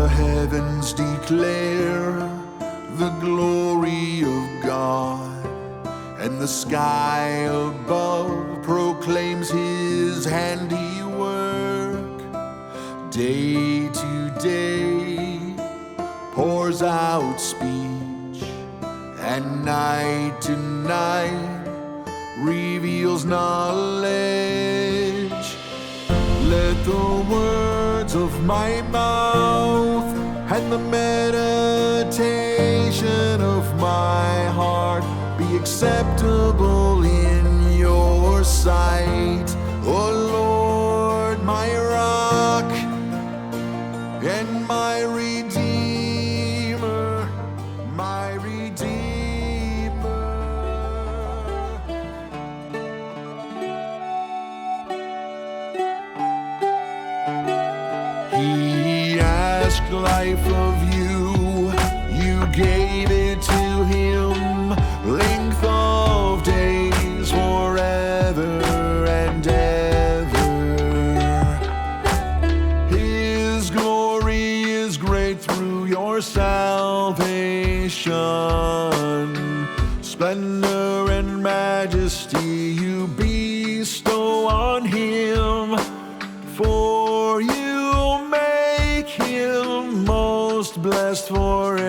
the heavens declare the glory of God, and the sky above proclaims his handiwork. Day to day pours out speech, and night to night reveals knowledge. Let the words of my mouth and the meditation of my heart be acceptable in your sight, O Lord, my rock and my redeemer, my redeemer. He asked life of you, you gave it to him, length of days forever and ever. His glory is great through your salvation. Splendor and majesty you bestow on him, for you make him most blessed forever.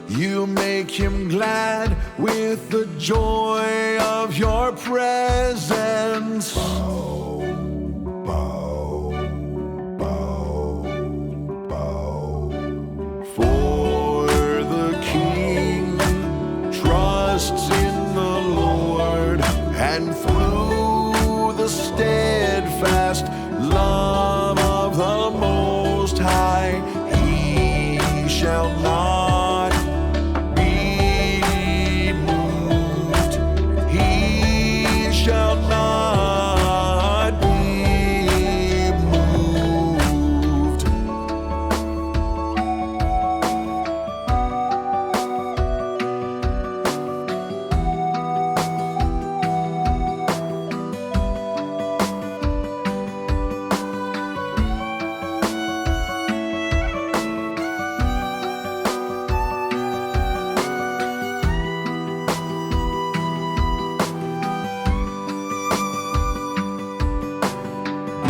You make him glad with the joy of your presence. Bow, bow, bow, bow. For the King trusts in the Lord, and through the steadfast love of the Most High, he shall not be moved. He shall not be moved.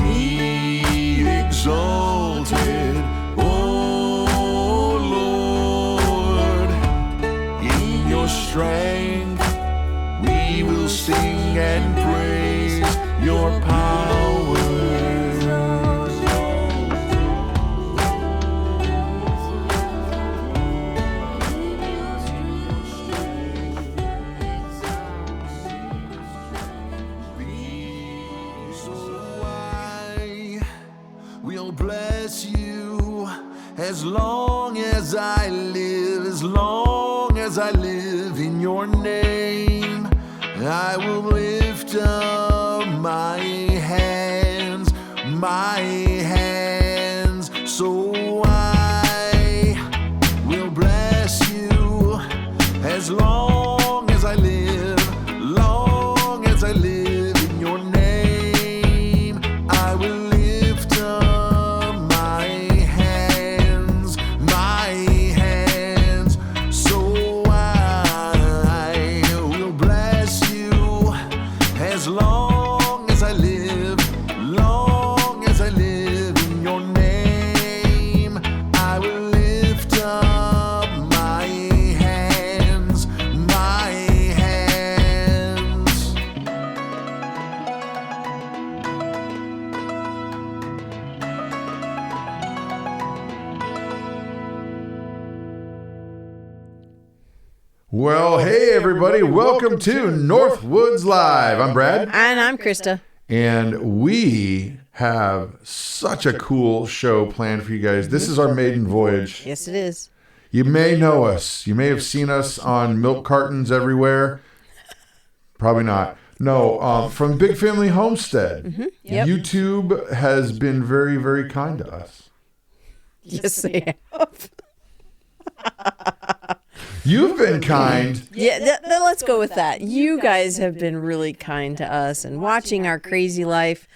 Be exalted, O Lord, in your strength we will sing and praise your power. So I will bless you as long as I live, as long as I live in your name. I will lift up my hands, so I will bless you as long as I live, long as I live in your name. I will lift up my hands, so I will bless you as long as I live, long as I live in your name. I will lift up my hands. Well, hey everybody, welcome to Northwoods Live. I'm Brad. And I'm Christa. And we have such a cool show planned for you guys. This is our maiden voyage. Yes, it is. You may know us. You may have seen us on milk cartons everywhere. Probably not. No, from Big Family Homestead. Mm-hmm. Yep. YouTube has been very, very kind to us. Yes, they have. You've been kind. Yeah, let's go with that. You guys have been really kind to us and watching our crazy life.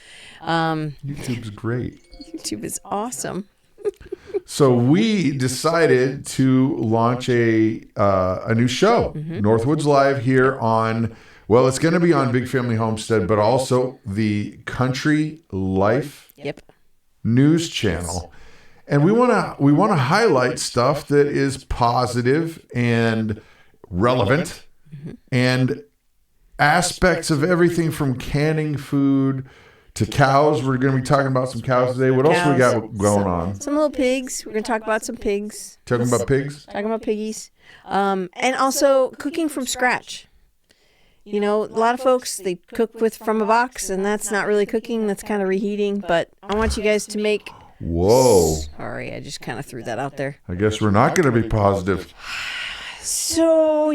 YouTube's great. YouTube is awesome. So we decided to launch a new show, Northwoods Live, here on, well, it's going to be on Big Family Homestead, but also the Country Life News Channel. And we want to highlight stuff that is positive and relevant and aspects of everything from canning food to cows. We're going to be talking about some cows today. What else we got going on? Some little pigs. We're going to talk about some pigs. Talking about pigs? Talking about piggies. And also cooking from scratch. You know, a lot of folks, they cook from a box, and that's not really cooking. That's kind of reheating. But I want you guys to make... Whoa. Sorry, I just kind of threw that out there. I guess we're not going to be positive. So,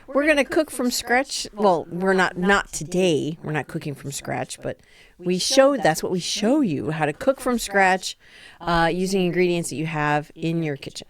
we're gonna cook from scratch. Well, we're not today. We're not cooking from scratch, but that's what we show you, how to cook from scratch using ingredients that you have in your kitchen.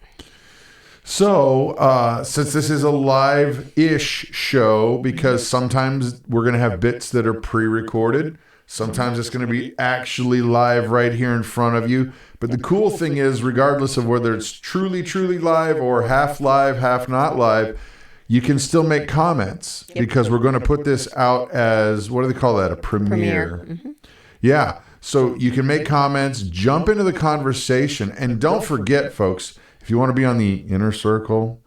So, since this is a live-ish show, because sometimes we're going to have bits that are pre-recorded, sometimes it's going to be actually live right here in front of you. But the cool thing is, regardless of whether it's truly live or half not live, you can still make comments because we're going to put this out as, what do they call that? A premiere. Mm-hmm. Yeah. So you can make comments, jump into the conversation, and don't forget, folks, if you want to be on the inner circle,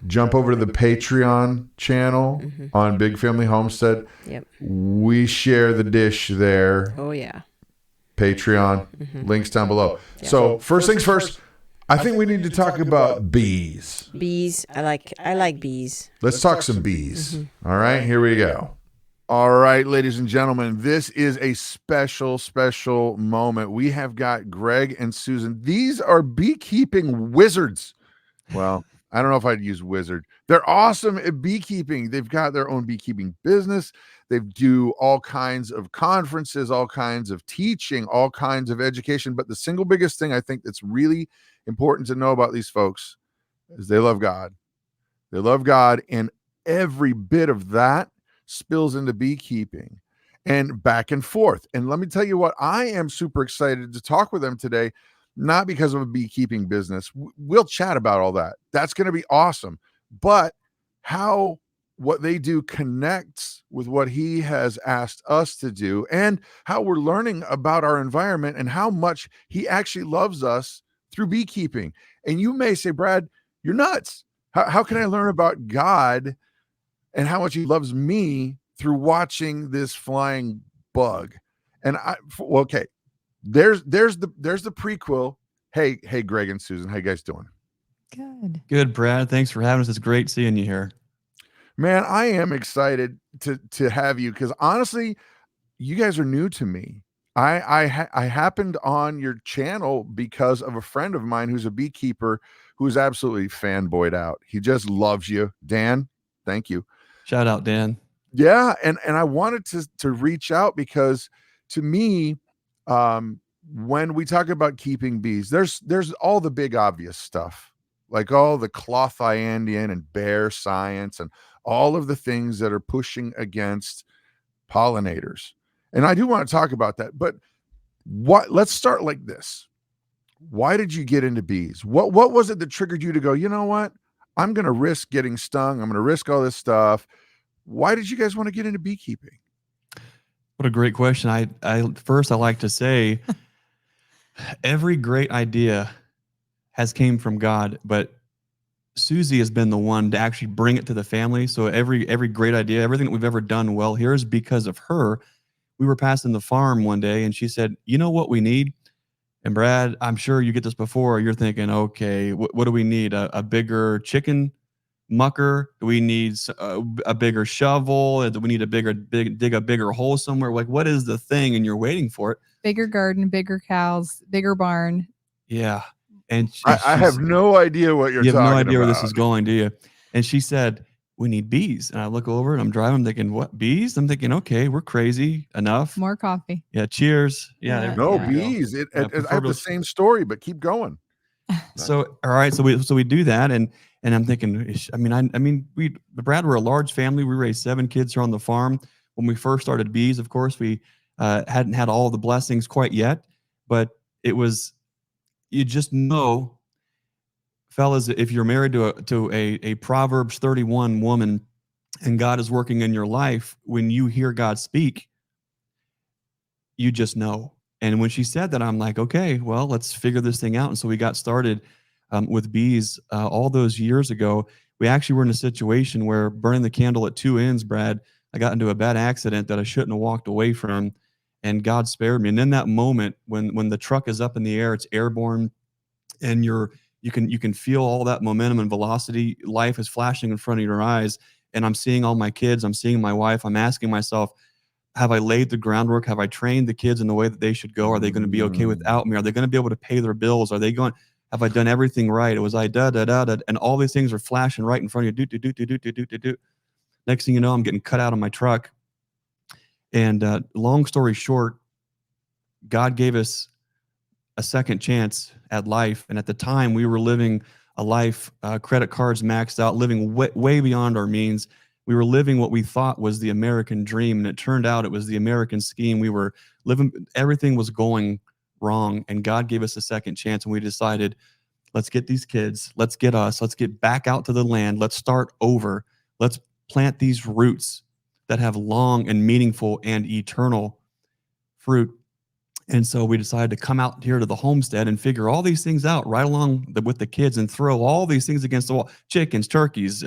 jump over to the Patreon channel on Big Family Homestead. Yep. We share the dish there. Oh, yeah. Patreon. Links down below. Yep. So first things first, I think we need to talk about bees. Bees. I like bees. Let's talk some bees. All right, here we go. All right, ladies and gentlemen, this is a special moment. We have got Greg and Susan. These are beekeeping wizards. Well, I don't know if I'd use wizard. They're awesome at beekeeping. They've got their own beekeeping business. They do all kinds of conferences, all kinds of teaching, all kinds of education. But the single biggest thing I think that's really important to know about these folks is they love God. They love God, and every bit of that spills into beekeeping and back and forth. And let me tell you what, I am super excited to talk with them today, not because of a beekeeping business. We'll chat about all that. That's going to be awesome. But how what they do connects with what he has asked us to do, and how we're learning about our environment and how much he actually loves us through beekeeping. And you may say, Brad, you're nuts. How can I learn about God and how much he loves me through watching this flying bug? And okay, there's the prequel. Hey, Greg and Susan, how you guys doing? Good, Brad. Thanks for having us. It's great seeing you here. Man, I am excited to have you, because honestly, you guys are new to me. I happened on your channel because of a friend of mine who's a beekeeper who's absolutely fanboyed out. He just loves you. Dan, thank you. Shout out, Dan. Yeah, and I wanted to reach out because to me, when we talk about keeping bees, there's all the big obvious stuff, like all the clothiandian and bear science and all of the things that are pushing against pollinators. And I do want to talk about that, but let's start like this. Why did you get into bees? What was it that triggered you to go, you know what? I'm going to risk getting stung. I'm going to risk all this stuff. Why did you guys want to get into beekeeping? What a great question. I first I like to say every great idea has came from God, but Susie has been the one to actually bring it to the family. So every great idea, everything that we've ever done well here is because of her. We were passing the farm one day and she said, you know what we need? And Brad, I'm sure you get this before. You're thinking, okay, what do we need? A bigger chicken mucker? Do we need a bigger shovel? Do we need dig a bigger hole somewhere? Like, what is the thing? And you're waiting for it. Bigger garden, bigger cows, bigger barn. Yeah. And I have no idea what you're talking about. You have no idea where this is going, do you? And she said, we need bees. And I look over and I'm driving, I'm thinking, what, bees? I'm thinking, okay, we're crazy enough. More coffee. Yeah, cheers. Yeah. No, bees. I have the same story, but keep going. So, all right. So we do that. And I'm thinking, I mean, Brad, we're a large family. We raised 7 kids here on the farm. When we first started bees, of course, we hadn't had all the blessings quite yet. but it was, you just know, fellas, if you're married to a Proverbs 31 woman and God is working in your life, when you hear God speak, you just know. And when she said that, I'm like, okay, well, let's figure this thing out. And so we got started with bees all those years ago. We actually were in a situation where, burning the candle at two ends, Brad, I got into a bad accident that I shouldn't have walked away from, and God spared me. And in that moment, when the truck is up in the air, it's airborne, and you can feel all that momentum and velocity. Life is flashing in front of your eyes, and I'm seeing all my kids. I'm seeing my wife. I'm asking myself, have I laid the groundwork? Have I trained the kids in the way that they should go? Are they going to be okay without me? Are they going to be able to pay their bills? Are they going? Have I done everything right? Was I da da da da? And all these things are flashing right in front of you. Do do do do do do do do. Next thing you know, I'm getting cut out of my truck. And long story short, God gave us a second chance at life. And at the time, we were living a life, credit cards maxed out, living way beyond our means. We were living what we thought was the American dream, and it turned out it was the American scheme. We were living, everything was going wrong, and God gave us a second chance, and we decided, let's get these kids, let's get us, let's get back out to the land, let's start over, let's plant these roots that have long and meaningful and eternal fruit. And so we decided to come out here to the homestead and figure all these things out right along with the kids, and throw all these things against the wall: chickens, turkeys,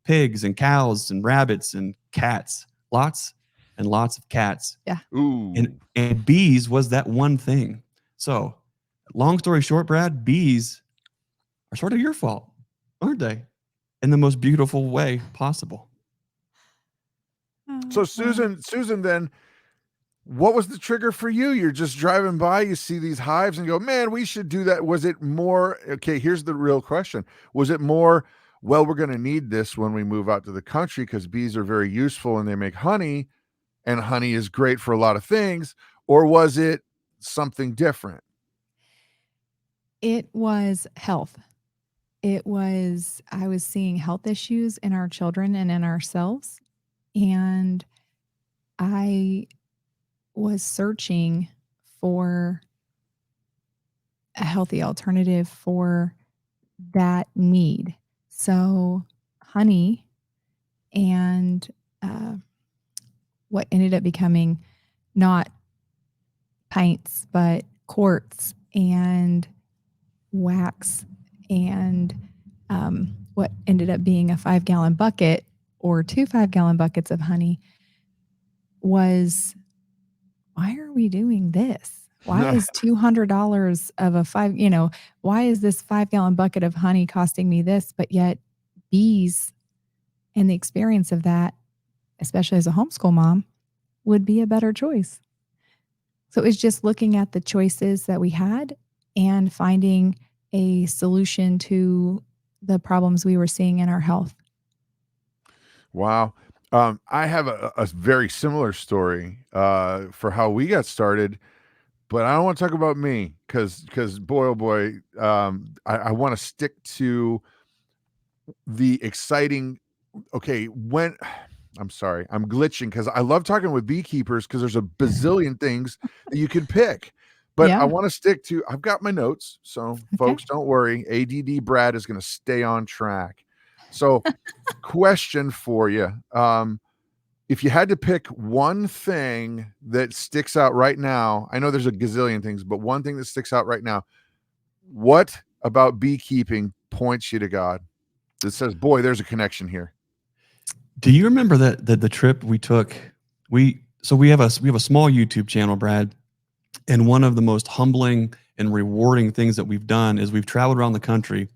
pigs and cows and rabbits and cats, lots and lots of cats. Yeah. Ooh. And bees was that one thing. So long story short, Brad, bees are sort of your fault, aren't they? In the most beautiful way possible. So Susan, then what was the trigger for you? You're just driving by, you see these hives and go, man, we should do that. Was it more, okay, here's the real question. Was it more, well, we're going to need this when we move out to the country because bees are very useful and they make honey, and honey is great for a lot of things? Or was it something different? It was health. I was seeing health issues in our children and in ourselves. And I was searching for a healthy alternative for that need. So honey and what ended up becoming not pints, but quarts and wax, and what ended up being a 5-gallon bucket or 2 5-gallon buckets of honey was, why are we doing this? Why is $200 of a why is this 5-gallon bucket of honey costing me this? But yet bees and the experience of that, especially as a homeschool mom, would be a better choice. So it was just looking at the choices that we had and finding a solution to the problems we were seeing in our health. Wow. I have a very similar story for how we got started, but I don't want to talk about me because boy, oh boy, I want to stick to the exciting, okay, I'm sorry, I'm glitching because I love talking with beekeepers because there's a bazillion things that you could pick. But Yeah. I want to stick to, I've got my notes. So folks, don't worry. ADD Brad is going to stay on track. So question for you. If you had to pick one thing that sticks out right now, I know there's a gazillion things, but one thing that sticks out right now, what about beekeeping points you to God that says, boy, there's a connection here? Do you remember that the trip we took? We have a small YouTube channel, Brad, and one of the most humbling and rewarding things that we've done is we've traveled around the country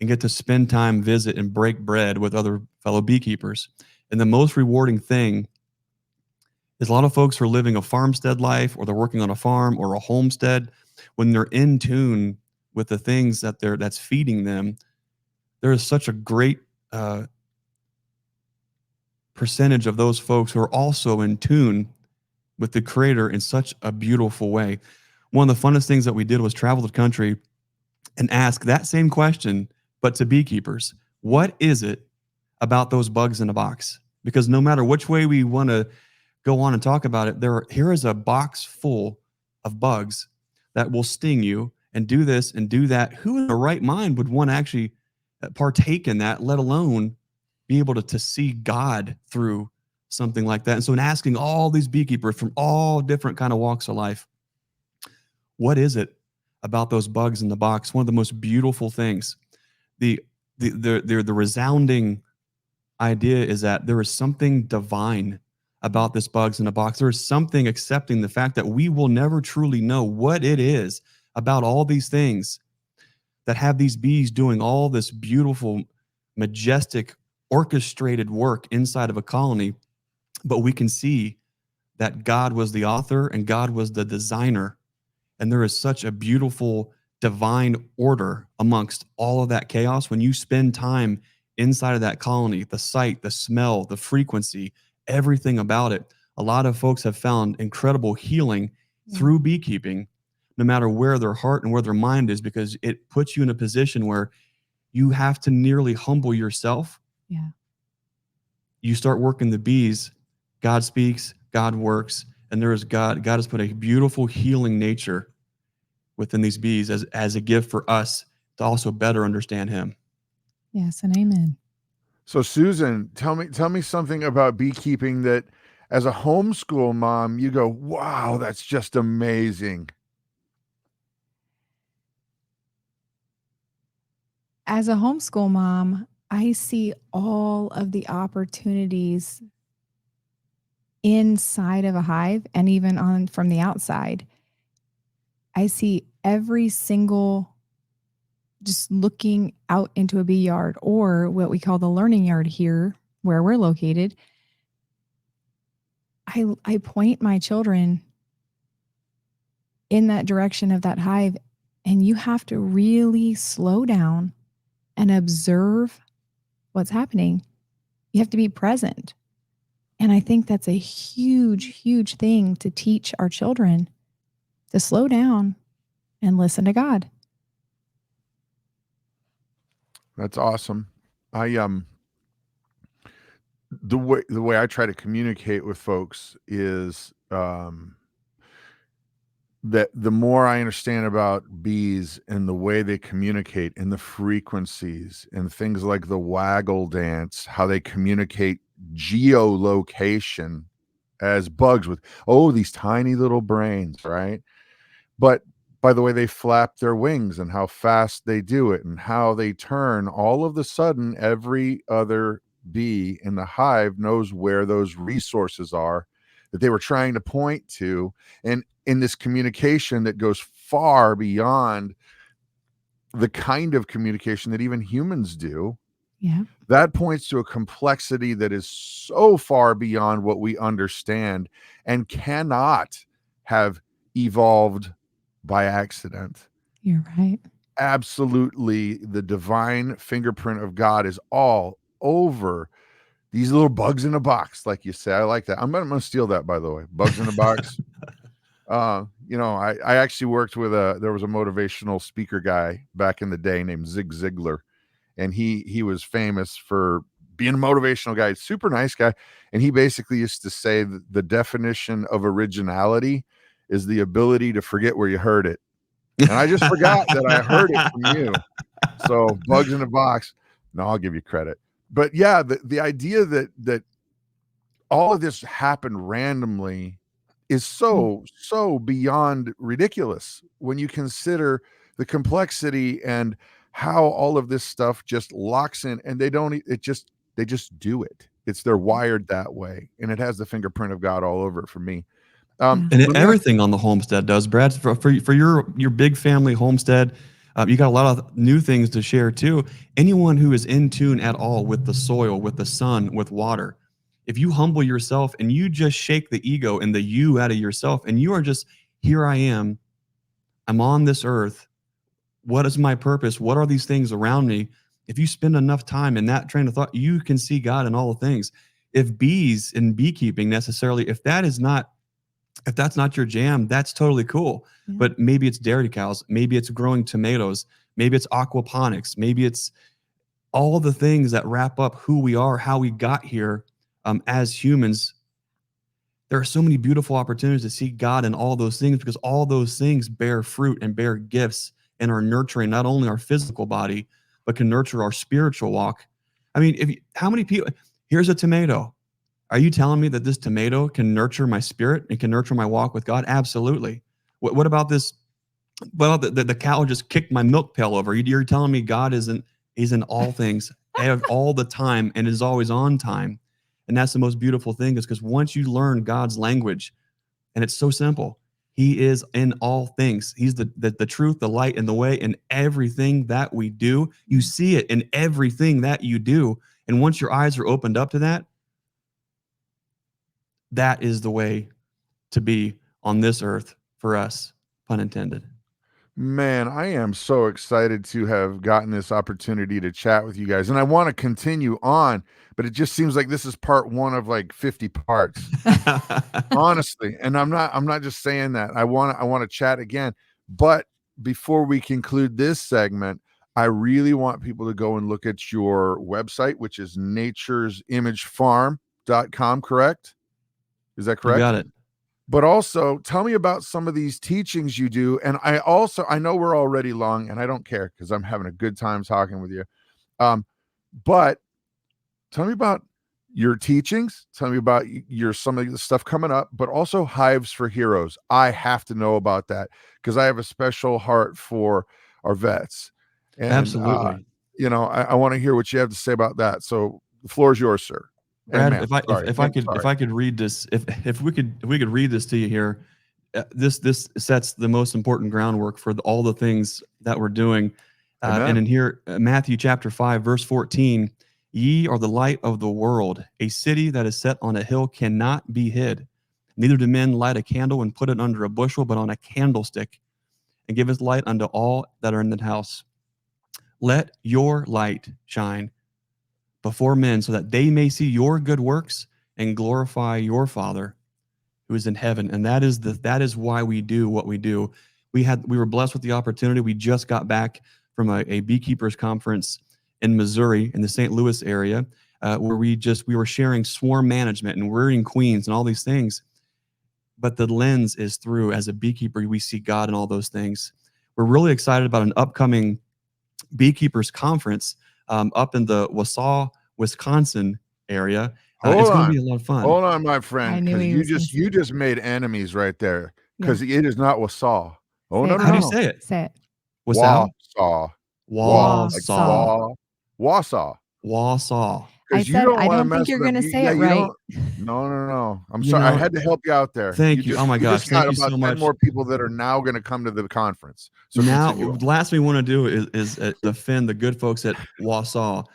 and get to spend time, visit, and break bread with other fellow beekeepers. And the most rewarding thing is a lot of folks are living a farmstead life, or they're working on a farm or a homestead. When they're in tune with the things that's feeding them, there is such a great percentage of those folks who are also in tune with the Creator in such a beautiful way. One of the funnest things that we did was travel the country and ask that same question, but to beekeepers. What is it about those bugs in a box? Because no matter which way we want to go on and talk about it, here is a box full of bugs that will sting you and do this and do that. Who in the right mind would want to actually partake in that, let alone be able to see God through something like that? And so in asking all these beekeepers from all different kind of walks of life, what is it about those bugs in the box? One of the most beautiful things, the resounding idea is that there is something divine about this bugs in a box. There is something accepting the fact that we will never truly know what it is about all these things that have these bees doing all this beautiful, majestic, orchestrated work inside of a colony. But we can see that God was the author and God was the designer. And there is such a beautiful divine order amongst all of that chaos. When you spend time inside of that colony, the sight, the smell, the frequency, everything about it, a lot of folks have found incredible healing through beekeeping, no matter where their heart and where their mind is, because it puts you in a position where you have to nearly humble yourself. Yeah. You start working the bees, God speaks, God works, and there is God. God has put a beautiful healing nature within these bees as a gift for us to also better understand him. Yes, and amen. So Susan, tell me something about beekeeping that as a homeschool mom, you go, wow, that's just amazing. As a homeschool mom, I see all of the opportunities inside of a hive and even on from the outside. I see every single, just looking out into a bee yard, or what we call the learning yard here where we're located. I point my children in that direction of that hive, and you have to really slow down and observe what's happening. You have to be present. And I think that's a huge, huge thing to teach our children, to slow down and listen to God. That's awesome. The way I try to communicate with folks is that the more I understand about bees and the way they communicate and the frequencies and things like the waggle dance, how they communicate geolocation as bugs with, these tiny little brains, right? But by the way they flap their wings and how fast they do it and how they turn, all of a sudden, every other bee in the hive knows where those resources are that they were trying to point to. And in this communication that goes far beyond the kind of communication that even humans do, that points to a complexity that is so far beyond what we understand and cannot have evolved by accident. You're right. Absolutely, the divine fingerprint of God is all over these little bugs in a box, like you say. I like that. I'm gonna steal that, by the way. Bugs in a box. I actually worked with there was a motivational speaker guy back in the day named Zig Ziglar, and he was famous for being a motivational guy, super nice guy. And he basically used to say that the definition of originality is the ability to forget where you heard it. And I just forgot that I heard it from you. So bugs in a box. No, I'll give you credit. But yeah, the idea that all of this happened randomly is so beyond ridiculous when you consider the complexity and how all of this stuff just locks in, and they just do it. They're wired that way, and it has the fingerprint of God all over it for me. And everything on the homestead does, Brad. For your big family homestead, you got a lot of new things to share too. Anyone who is in tune at all with the soil, with the sun, with water, if you humble yourself and you just shake the ego and the you out of yourself, and you are just, here I am, I'm on this earth. What is my purpose? What are these things around me? If you spend enough time in that train of thought, you can see God in all the things. If bees and beekeeping necessarily, if that's not your jam, that's totally cool. Yeah. But maybe it's dairy cows, maybe it's growing tomatoes, maybe it's aquaponics, maybe it's all the things that wrap up who we are, how we got here as humans. there are so many beautiful opportunities to see God in all those things, because all those things bear fruit and bear gifts and are nurturing not only our physical body, but can nurture our spiritual walk. I mean, how many people, here's a tomato. Are you telling me that this tomato can nurture my spirit and can nurture my walk with God? Absolutely. What about this? Well, the cow just kicked my milk pail over. You're telling me God he's in all things all the time and is always on time. And that's the most beautiful thing, is because once you learn God's language, and it's so simple, he is in all things. He's the truth, the light, and the way in everything that we do. You see it in everything that you do. And once your eyes are opened up to that, that is the way to be on this earth for us, pun intended. Man, I am so excited to have gotten this opportunity to chat with you guys. And I want to continue on, but it just seems like this is part one of like 50 parts. Honestly. And I'm not just saying that. I want to chat again. But before we conclude this segment, I really want people to go and look at your website, which is nature'simagefarm.com, correct? Is that correct? You got it. But also tell me about some of these teachings you do. And I know we're already long, and I don't care because I'm having a good time talking with you. But tell me about your teachings. Tell me about some of the stuff coming up, but also Hives for Heroes. I have to know about that because I have a special heart for our vets. And, absolutely. I want to hear what you have to say about that. So the floor is yours, sir. Brad, if I could read this, if we could read this to you here, this sets the most important groundwork for all the things that we're doing. And in here, Matthew chapter 5, verse 14, ye are the light of the world. A city that is set on a hill cannot be hid. Neither do men light a candle and put it under a bushel, but on a candlestick, and give its light unto all that are in the house. Let your light shine before men, so that they may see your good works and glorify your Father who is in heaven. And that is why we do what we do. We were blessed with the opportunity. We just got back from a beekeepers conference in Missouri, in the St. Louis area, where we were sharing swarm management and rearing queens and all these things. But the lens is through, as a beekeeper, we see God in all those things. We're really excited about an upcoming beekeepers conference up in the Wausau, Wisconsin area. It's going to be a lot of fun. Hold on, my friend, because you just made enemies right there, because it is not Wausau. Oh, no. How do you say it? Say it. Wausau? Wausau. I said, I don't think you're going to say it right. No. I'm sorry. I had to help you out there. Thank you. Oh my gosh. Thank you so much. 10 more people that are now going to come to the conference. So now, the last thing we want to do is defend the good folks at Wausau.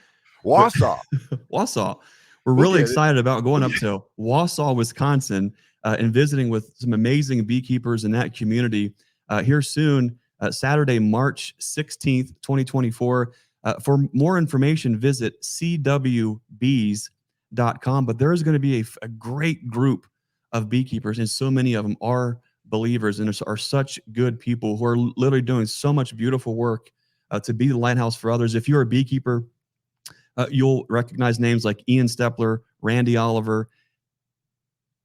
Wausau. We're really excited about going up to Wausau, Wisconsin, and visiting with some amazing beekeepers in that community here soon, Saturday, March 16th, 2024. For more information, visit cwbees.com. But there is going to be a great group of beekeepers, and so many of them are believers and are such good people who are literally doing so much beautiful work to be the lighthouse for others. If you're a beekeeper, you'll recognize names like Ian Stepler, Randy Oliver,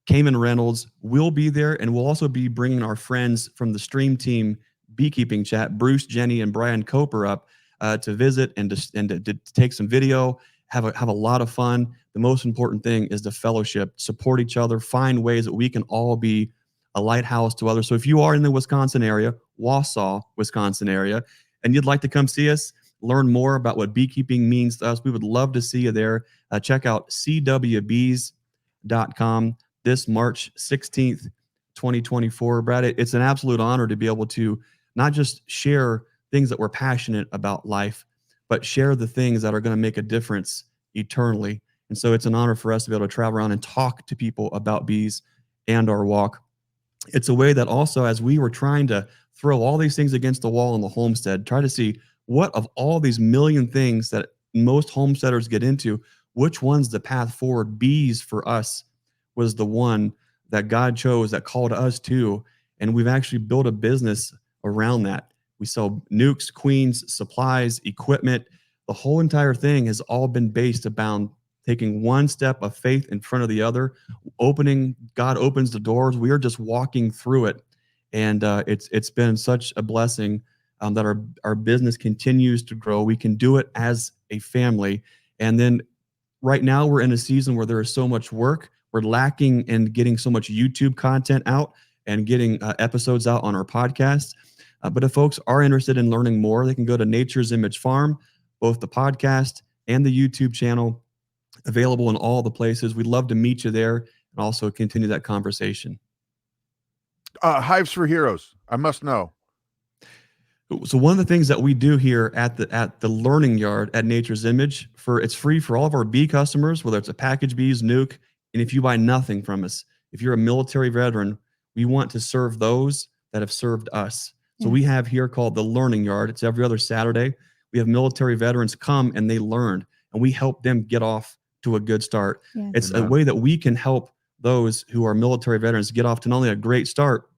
Cayman Reynolds. We'll be there, and we'll also be bringing our friends from the Stream Team Beekeeping Chat, Bruce, Jenny, and Brian Coper up to visit and to take some video, have a lot of fun. The most important thing is the fellowship, support each other, find ways that we can all be a lighthouse to others. So if you are in the Wisconsin area, Wausau, Wisconsin area, and you'd like to come see us, learn more about what beekeeping means to us, we would love to see you there. Check out cwbees.com this March 16th, 2024. Brad, it's an absolute honor to be able to not just share things that we're passionate about life, but share the things that are going to make a difference eternally. And so it's an honor for us to be able to travel around and talk to people about bees and our walk. It's a way that also, as we were trying to throw all these things against the wall in the homestead, try to see what of all these million things that most homesteaders get into, which one's the path forward. Bees for us was the one that God chose, that called us to. And we've actually built a business around that. We sell nukes, queens, supplies, equipment. The whole entire thing has all been based around taking one step of faith in front of the other, God opens the doors. We are just walking through it. And it's been such a blessing that our business continues to grow. We can do it as a family. And then right now we're in a season where there is so much work. We're lacking in getting so much YouTube content out and getting episodes out on our podcast. But if folks are interested in learning more, they can go to Nature's Image Farm, both the podcast and the YouTube channel, available in all the places. We'd love to meet you there and also continue that conversation. Hives for Heroes. I must know. So one of the things that we do here at the Learning Yard at Nature's Image, it's free for all of our bee customers, whether it's a package bees, nuke, and if you buy nothing from us, if you're a military veteran, we want to serve those that have served us. So we have here called the Learning Yard. It's every other Saturday. We have military veterans come and they learn, and we help them get off to a good start. Yes. It's a way that we can help those who are military veterans get off to not only a great start,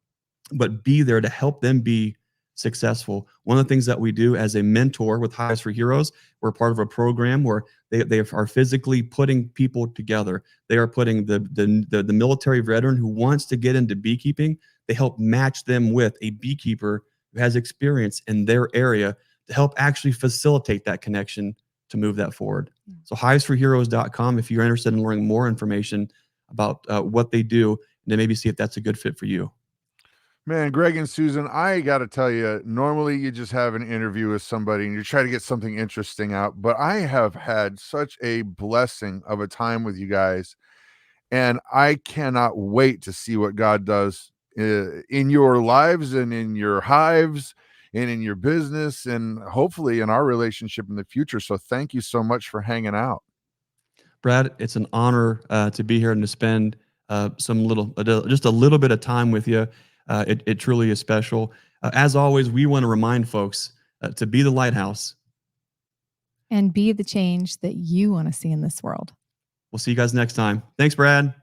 but be there to help them be successful. One of the things that we do as a mentor with Hives for Heroes, we're part of a program where they are physically putting people together. They are putting the military veteran who wants to get into beekeeping. They help match them with a beekeeper who has experience in their area to help actually facilitate that connection to move that forward. So hivesforheroes.com if you're interested in learning more information about what they do, and then maybe see if that's a good fit for you. Man, Greg and Susan, I got to tell you, normally you just have an interview with somebody and you try to get something interesting out, but I have had such a blessing of a time with you guys, and I cannot wait to see what God does in your lives and in your hives and in your business and hopefully in our relationship in the future. So thank you so much for hanging out. Brad, it's an honor to be here and to spend just a little bit of time with you. It truly is special. As always, we want to remind folks to be the lighthouse and be the change that you want to see in this world. We'll see you guys next time. Thanks, Brad.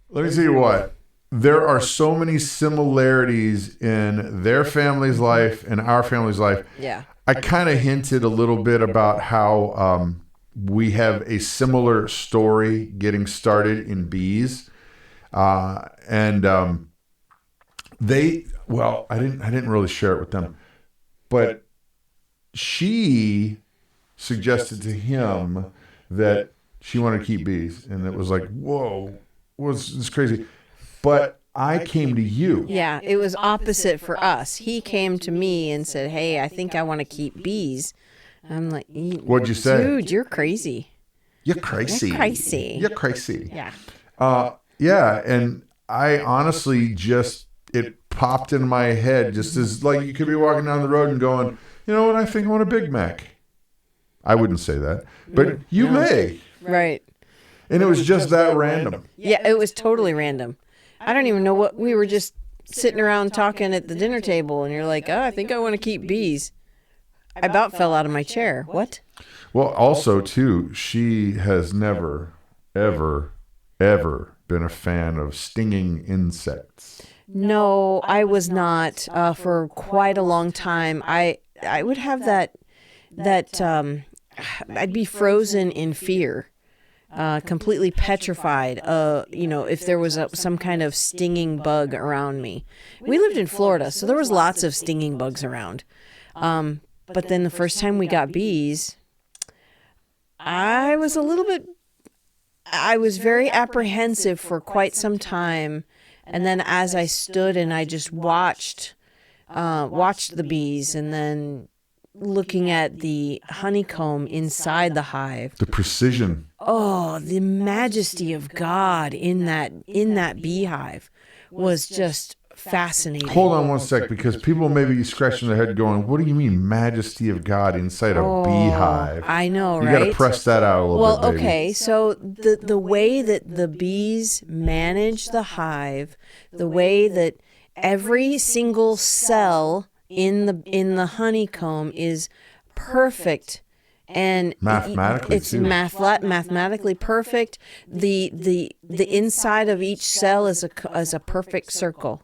Let me tell you what. There are so many similarities in their family's life and our family's life. Yeah. I kind of hinted a little bit about how we have a similar story getting started in bees. I didn't really share it with them, but she suggested to him that she wanted to keep bees. And it was like, whoa, this is crazy. But I came to you. Yeah, it was opposite for us. He came to me and said, hey, I think I want to keep bees. I'm like, what'd you say? Dude, you're crazy. You're crazy. You're crazy. You're crazy. Yeah. Yeah. And I honestly it popped in my head just as like you could be walking down the road and going, you know what, I think I want a Big Mac. I wouldn't say that, but you may. Right. And it was just that random. Yeah, it was totally random. I don't even know what, we were just sitting around talking at the dinner table and you're like, oh, I think I want to keep bees. I about fell out of my chair. What? Well, also too, she has never, ever, ever been a fan of stinging insects. No, I was not for quite a long time. I would have that I'd be frozen in fear, completely petrified. If there was some kind of stinging bug around me. We lived in Florida, so there was lots of stinging bugs around. But then the first time we got bees, I was very apprehensive for quite some time. And then as I stood and I just watched the bees and then looking at the honeycomb inside the hive. The precision. Oh, the majesty of God in that beehive was just fascinating. Hold on one sec, because people may be scratching their head going, what do you mean majesty of God inside a beehive? I know, you right? got to press that out a little bit, baby. Okay, so the way that the bees manage the hive, the way that every single cell in the honeycomb is perfect. And mathematically it's too. Mathematically perfect. The inside of each cell is a perfect circle.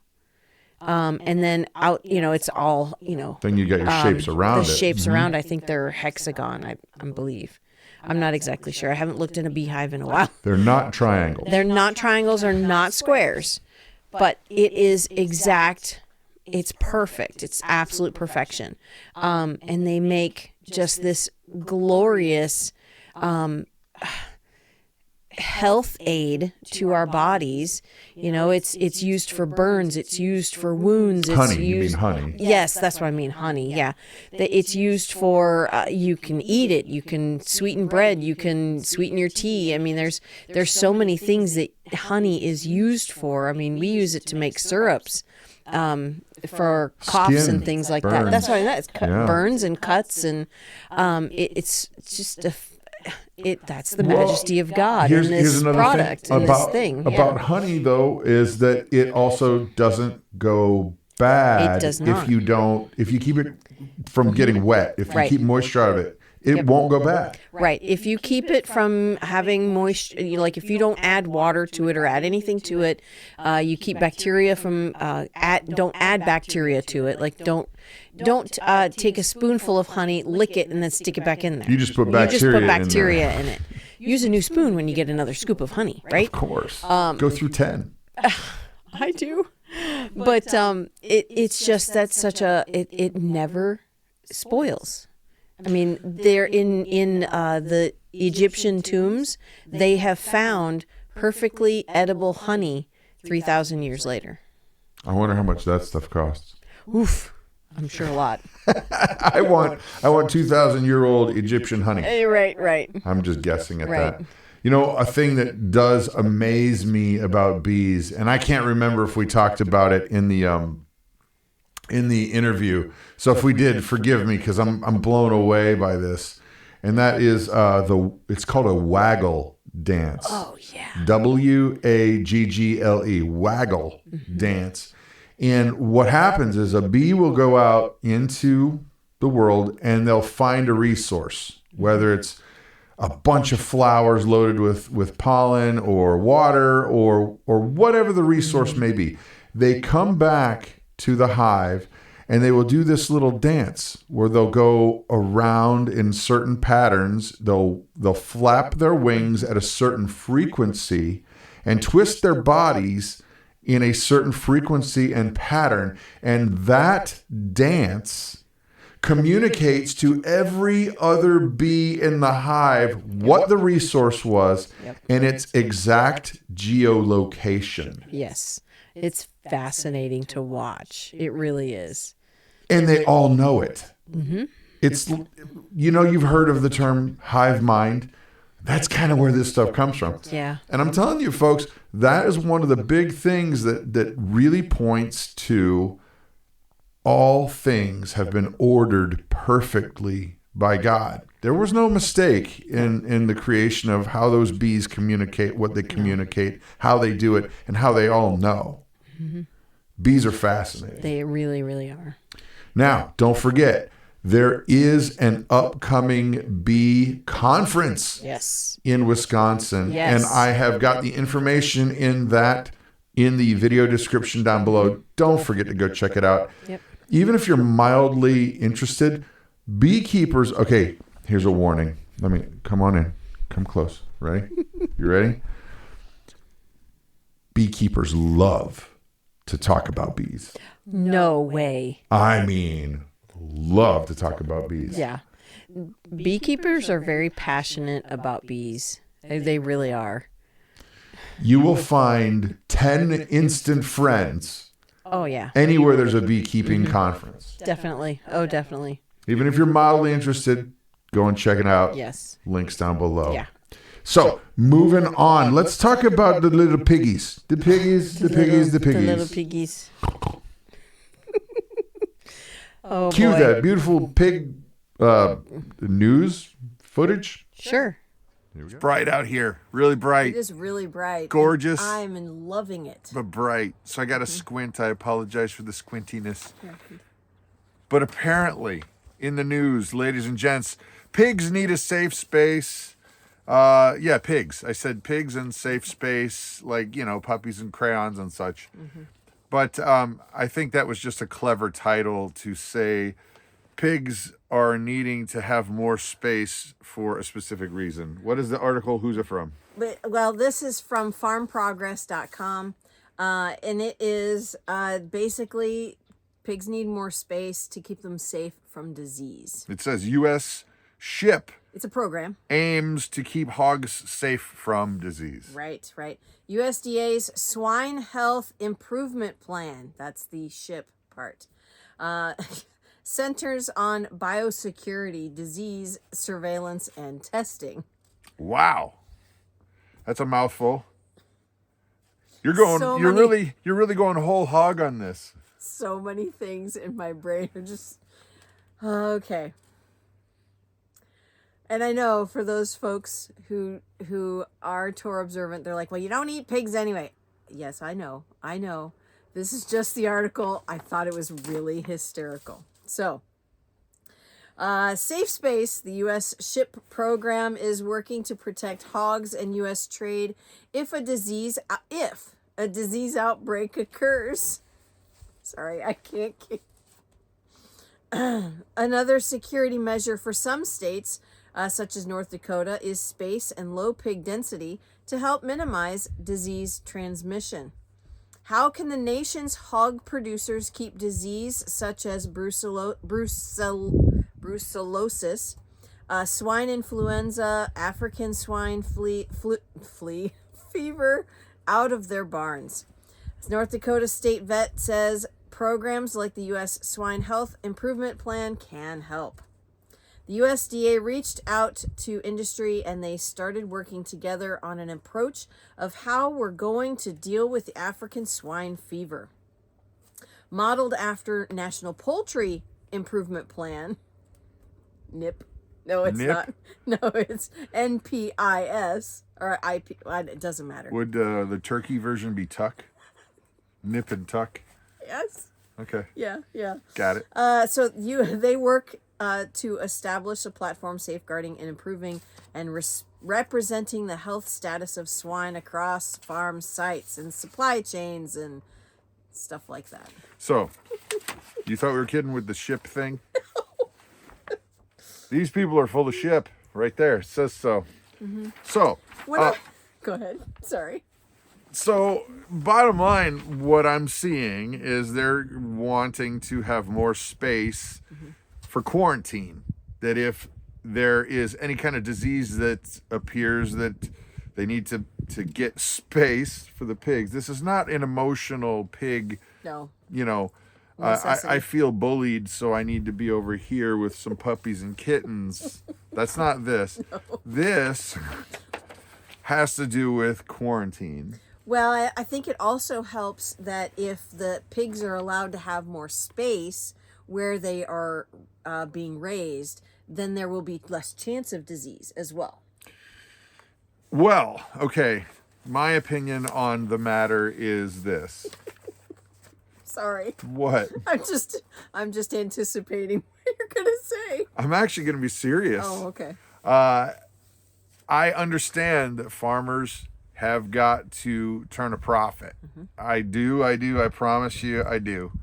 And then out, it's all, Then you got your shapes around the it. shapes around, I think they're hexagon, I believe. I'm not exactly sure. I haven't looked in a beehive in a while. They're not triangles. They're not triangles or not squares, but it is exact. It's perfect. It's absolute perfection. And they make just this glorious health aid to our bodies. You know, it's used for burns. It's used for wounds. It's Honey, used, you mean honey. Yes, that's what I mean, honey. Yeah. It's used for, you can eat it. You can sweeten bread. You can sweeten your tea. I mean, there's so many things that honey is used for. I mean, we use it to make syrups. For coughs Skin and things like burns. that. That's why it's Yeah. burns and cuts, and it's just that's the majesty of God in this another product, in this thing. About honey, though, is that it also doesn't go bad It does not. if you keep it from getting wet, if you Right. keep moisture out of it, it won't go bad. Right. If you keep it from having moisture, like if you don't add water to it or add anything to it, you keep bacteria from, don't add bacteria to it. Like don't take a spoonful of honey, lick it, and then stick it back in there. You just put You just put bacteria in bacteria in it. Use a new spoon when you get another scoop of honey, right? Of course. Go through 10. I do. But it's just that's such a it never spoils. I mean, they're in the Egyptian tombs. They have found perfectly edible honey 3,000 years later. I wonder how much that stuff costs. Oof, I'm sure a lot. I want 2,000-year-old Egyptian honey. Right. I'm just guessing at Right. that. You know, a thing that does amaze me about bees, and I can't remember if we talked about it in the interview. So if we did, forgive me, because I'm blown away by this. And that is it's called a waggle dance. Oh yeah. WAGGLE, waggle dance. And what happens is a bee will go out into the world and they'll find a resource, whether it's a bunch of flowers loaded with pollen or water or whatever the resource may be. They come back to the hive and they will do this little dance where they'll go around in certain patterns. They'll flap their wings at a certain frequency and twist their bodies in a certain frequency and pattern. And that dance communicates to every other bee in the hive what the resource was and its exact geolocation. Yes. It's fascinating to watch. It really is. And they all know it. Mm-hmm. It's, you've heard of the term hive mind. That's kind of where this stuff comes from. Yeah. And I'm telling you, folks, that is one of the big things that really points to all things have been ordered perfectly by God. There was no mistake in the creation of how those bees communicate, what they communicate, how they do it, and how they all know. Mm-hmm. Bees are fascinating. They really, really are. Now, don't forget, there is an upcoming bee conference in Wisconsin. Yes. And I have got the information in the video description down below. Don't forget to go check it out. Yep. Even if you're mildly interested, beekeepers, okay, here's a warning. Come on in. Come close. Ready? You ready? Beekeepers love to talk about bees. No way. I mean, love to talk about bees. Yeah. Beekeepers are very passionate about bees. They really are. You will find 10 instant friends Oh, yeah. anywhere there's a beekeeping conference. Definitely. Oh, definitely. Even if you're mildly interested, go and check it out. Yes. Links down below. Yeah. So, moving on. Let's talk about the little piggies. The piggies. The little piggies. Oh, Cue boy. that beautiful pig news footage. Sure. It's bright out here. Really bright. It is really bright. Gorgeous. I'm loving it. But bright. So I got to squint. I apologize for the squintiness. But apparently, in the news, ladies and gents, pigs need a safe space. Pigs. I said pigs and safe space, like, puppies and crayons and such. Mm-hmm. But I think that was just a clever title to say pigs are needing to have more space for a specific reason. What is the article? Who's it from? Well, this is from farmprogress.com. And it is basically pigs need more space to keep them safe from disease. It says U.S. ship It's a program. aims to keep hogs safe from disease. Right. USDA's Swine Health Improvement Plan, that's the ship part, centers on biosecurity, disease surveillance, and testing. Wow. That's a mouthful. You're going you're really going whole hog on this. So many things in my brain are just okay. And I know for those folks who are Torah observant, they're like, well, you don't eat pigs anyway. Yes, I know. This is just the article. I thought it was really hysterical. So, Safe Space, the U.S. SHIP program, is working to protect hogs and U.S. trade if a disease outbreak occurs. Sorry, I can't keep. Another security measure for some states, such as North Dakota, is space and low pig density to help minimize disease transmission. How can the nation's hog producers keep disease such as brucellosis, swine influenza, African swine flea fever out of their barns? North Dakota State Vet says programs like the U.S. Swine Health Improvement Plan can help. The USDA reached out to industry and they started working together on an approach of how we're going to deal with the African swine fever. Modeled after National Poultry Improvement Plan, NIP. No, it's NIP? not. No, it's NPIS or IP. It doesn't matter. Would the turkey version be tuck? Nip and tuck? Yes. Okay. Yeah. Got it. So they work to establish a platform safeguarding and improving and representing the health status of swine across farm sites and supply chains and stuff like that. So, you thought we were kidding with the ship thing? These people are full of ship right there. It says so. Mm-hmm. So, go ahead. Sorry. So, bottom line, what I'm seeing is they're wanting to have more space for quarantine. That if there is any kind of disease that appears, that they need to get space for the pigs. This is not an emotional pig. No. You know, I feel bullied, so I need to be over here with some puppies and kittens. That's not this. No. This has to do with quarantine. Well, I think it also helps that if the pigs are allowed to have more space where they are being raised, then there will be less chance of disease as well. Well, okay. My opinion on the matter is this. Sorry. What? I'm just anticipating what you're going to say. I'm actually going to be serious. Oh, okay. I understand that farmers have got to turn a profit. Mm-hmm. I do. I promise you, I do.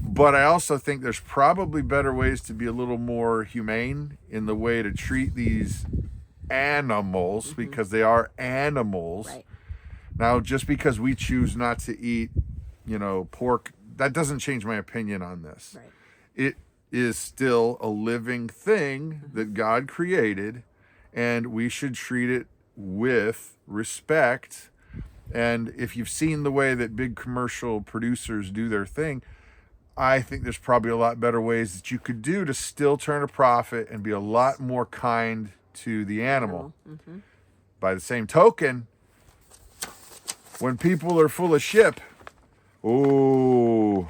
But I also think there's probably better ways to be a little more humane in the way to treat these animals, because they are animals. Right. Now, just because we choose not to eat, pork, that doesn't change my opinion on this. Right. It is still a living thing that God created, and we should treat it with respect. And if you've seen the way that big commercial producers do their thing, I think there's probably a lot better ways that you could do to still turn a profit and be a lot more kind to the animal. Mm-hmm. By the same token, when people are full of ship, when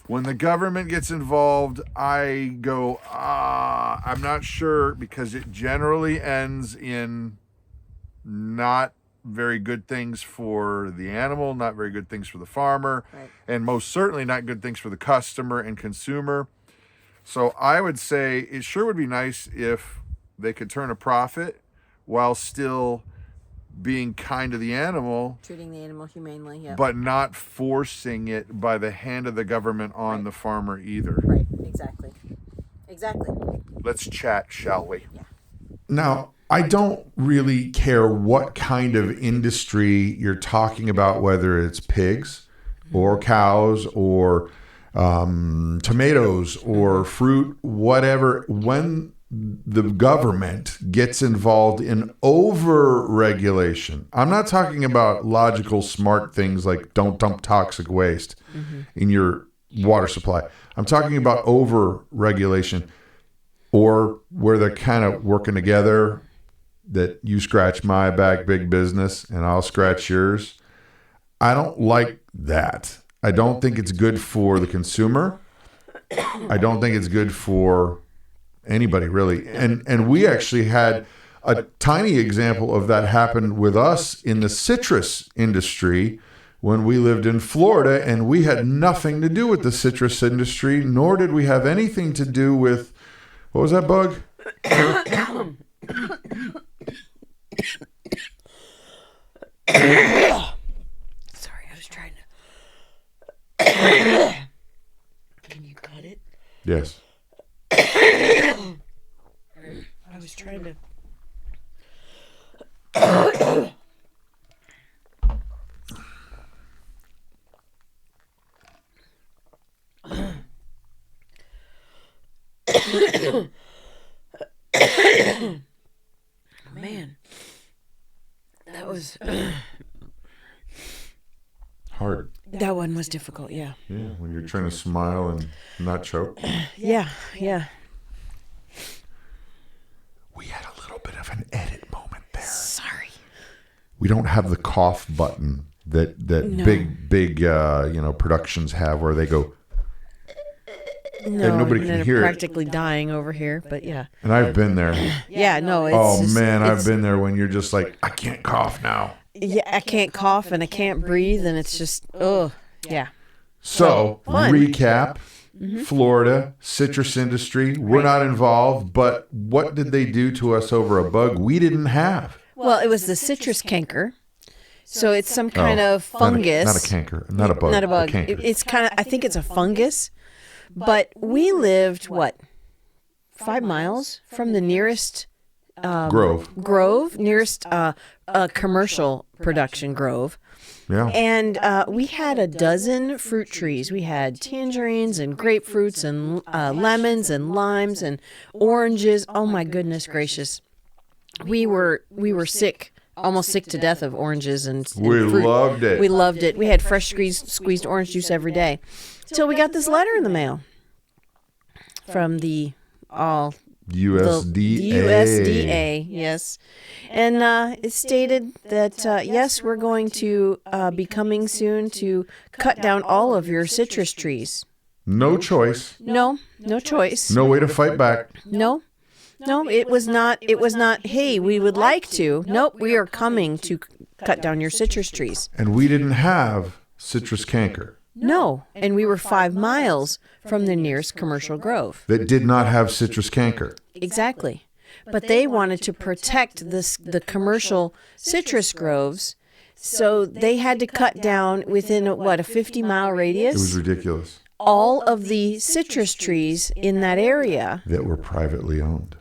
the government gets involved, I go, I'm not sure, because it generally ends in not very good things for the animal, not very good things for the farmer, right, and most certainly not good things for the customer and consumer. So I would say it sure would be nice if they could turn a profit while still being kind to the animal, treating the animal humanely, yeah, but not forcing it by the hand of the government on the farmer either. Right, exactly. Exactly. Let's chat, shall we? Now, I don't really care what kind of industry you're talking about, whether it's pigs or cows or tomatoes or fruit, whatever. When the government gets involved in over-regulation, I'm not talking about logical, smart things like don't dump toxic waste in your water supply. I'm talking about over-regulation, or where they're kind of working together, that you scratch my back, big business, and I'll scratch yours. I don't like that. I don't think it's good for the consumer. I don't think it's good for anybody, really. And we actually had a tiny example of that happen with us in the citrus industry when we lived in Florida, and we had nothing to do with the citrus industry, nor did we have anything to do with, what was that bug? Sorry, I was trying to. Can you cut it? Yes. I was trying to. Man, that was Hard. that one was difficult. Yeah. Yeah, when you're trying to smile and not choke. Yeah. We had a little bit of an edit moment there. Sorry. We don't have the cough button that No. big productions have, where they go, No, nobody and can they're hear it. practically dying over here, but yeah. and I've been there. Yeah, no, it's Oh just- man, I've it's- been there when you're just like, I can't cough now. Yeah, I can't cough and I can't breathe, and it's just, ugh. Yeah. So, Fun. recap, Florida, citrus industry, we're not involved, but what did they do to us over a bug we didn't have? Well, it was the citrus canker. So it's some kind of fungus. Not a canker, not a bug. Not a bug. canker. It's kind of, I think it's a fungus. But we lived, 5 miles from the nearest grove, nearest commercial production grove. Yeah. And we had a dozen fruit trees. We had tangerines and grapefruits and lemons and limes and oranges. Oh my goodness gracious. We were sick, almost sick to death of oranges and We fruit. loved it. We loved it. We had fresh squeezed orange juice every day. Till we got this letter in the mail from the USDA, yes. And it stated that, yes, we're going to be coming soon to cut down all of your citrus trees. No choice. No choice. No way to fight back. No, it was not, hey, we would like to. Nope, we are coming to cut down your citrus trees. And we didn't have citrus canker. No, and we were 5 miles from the nearest commercial grove. That did not have citrus canker. Exactly. But they wanted to protect the commercial citrus groves, so they had to cut down within, a 50-mile radius? It was ridiculous. All of the citrus trees in that area. That were privately owned.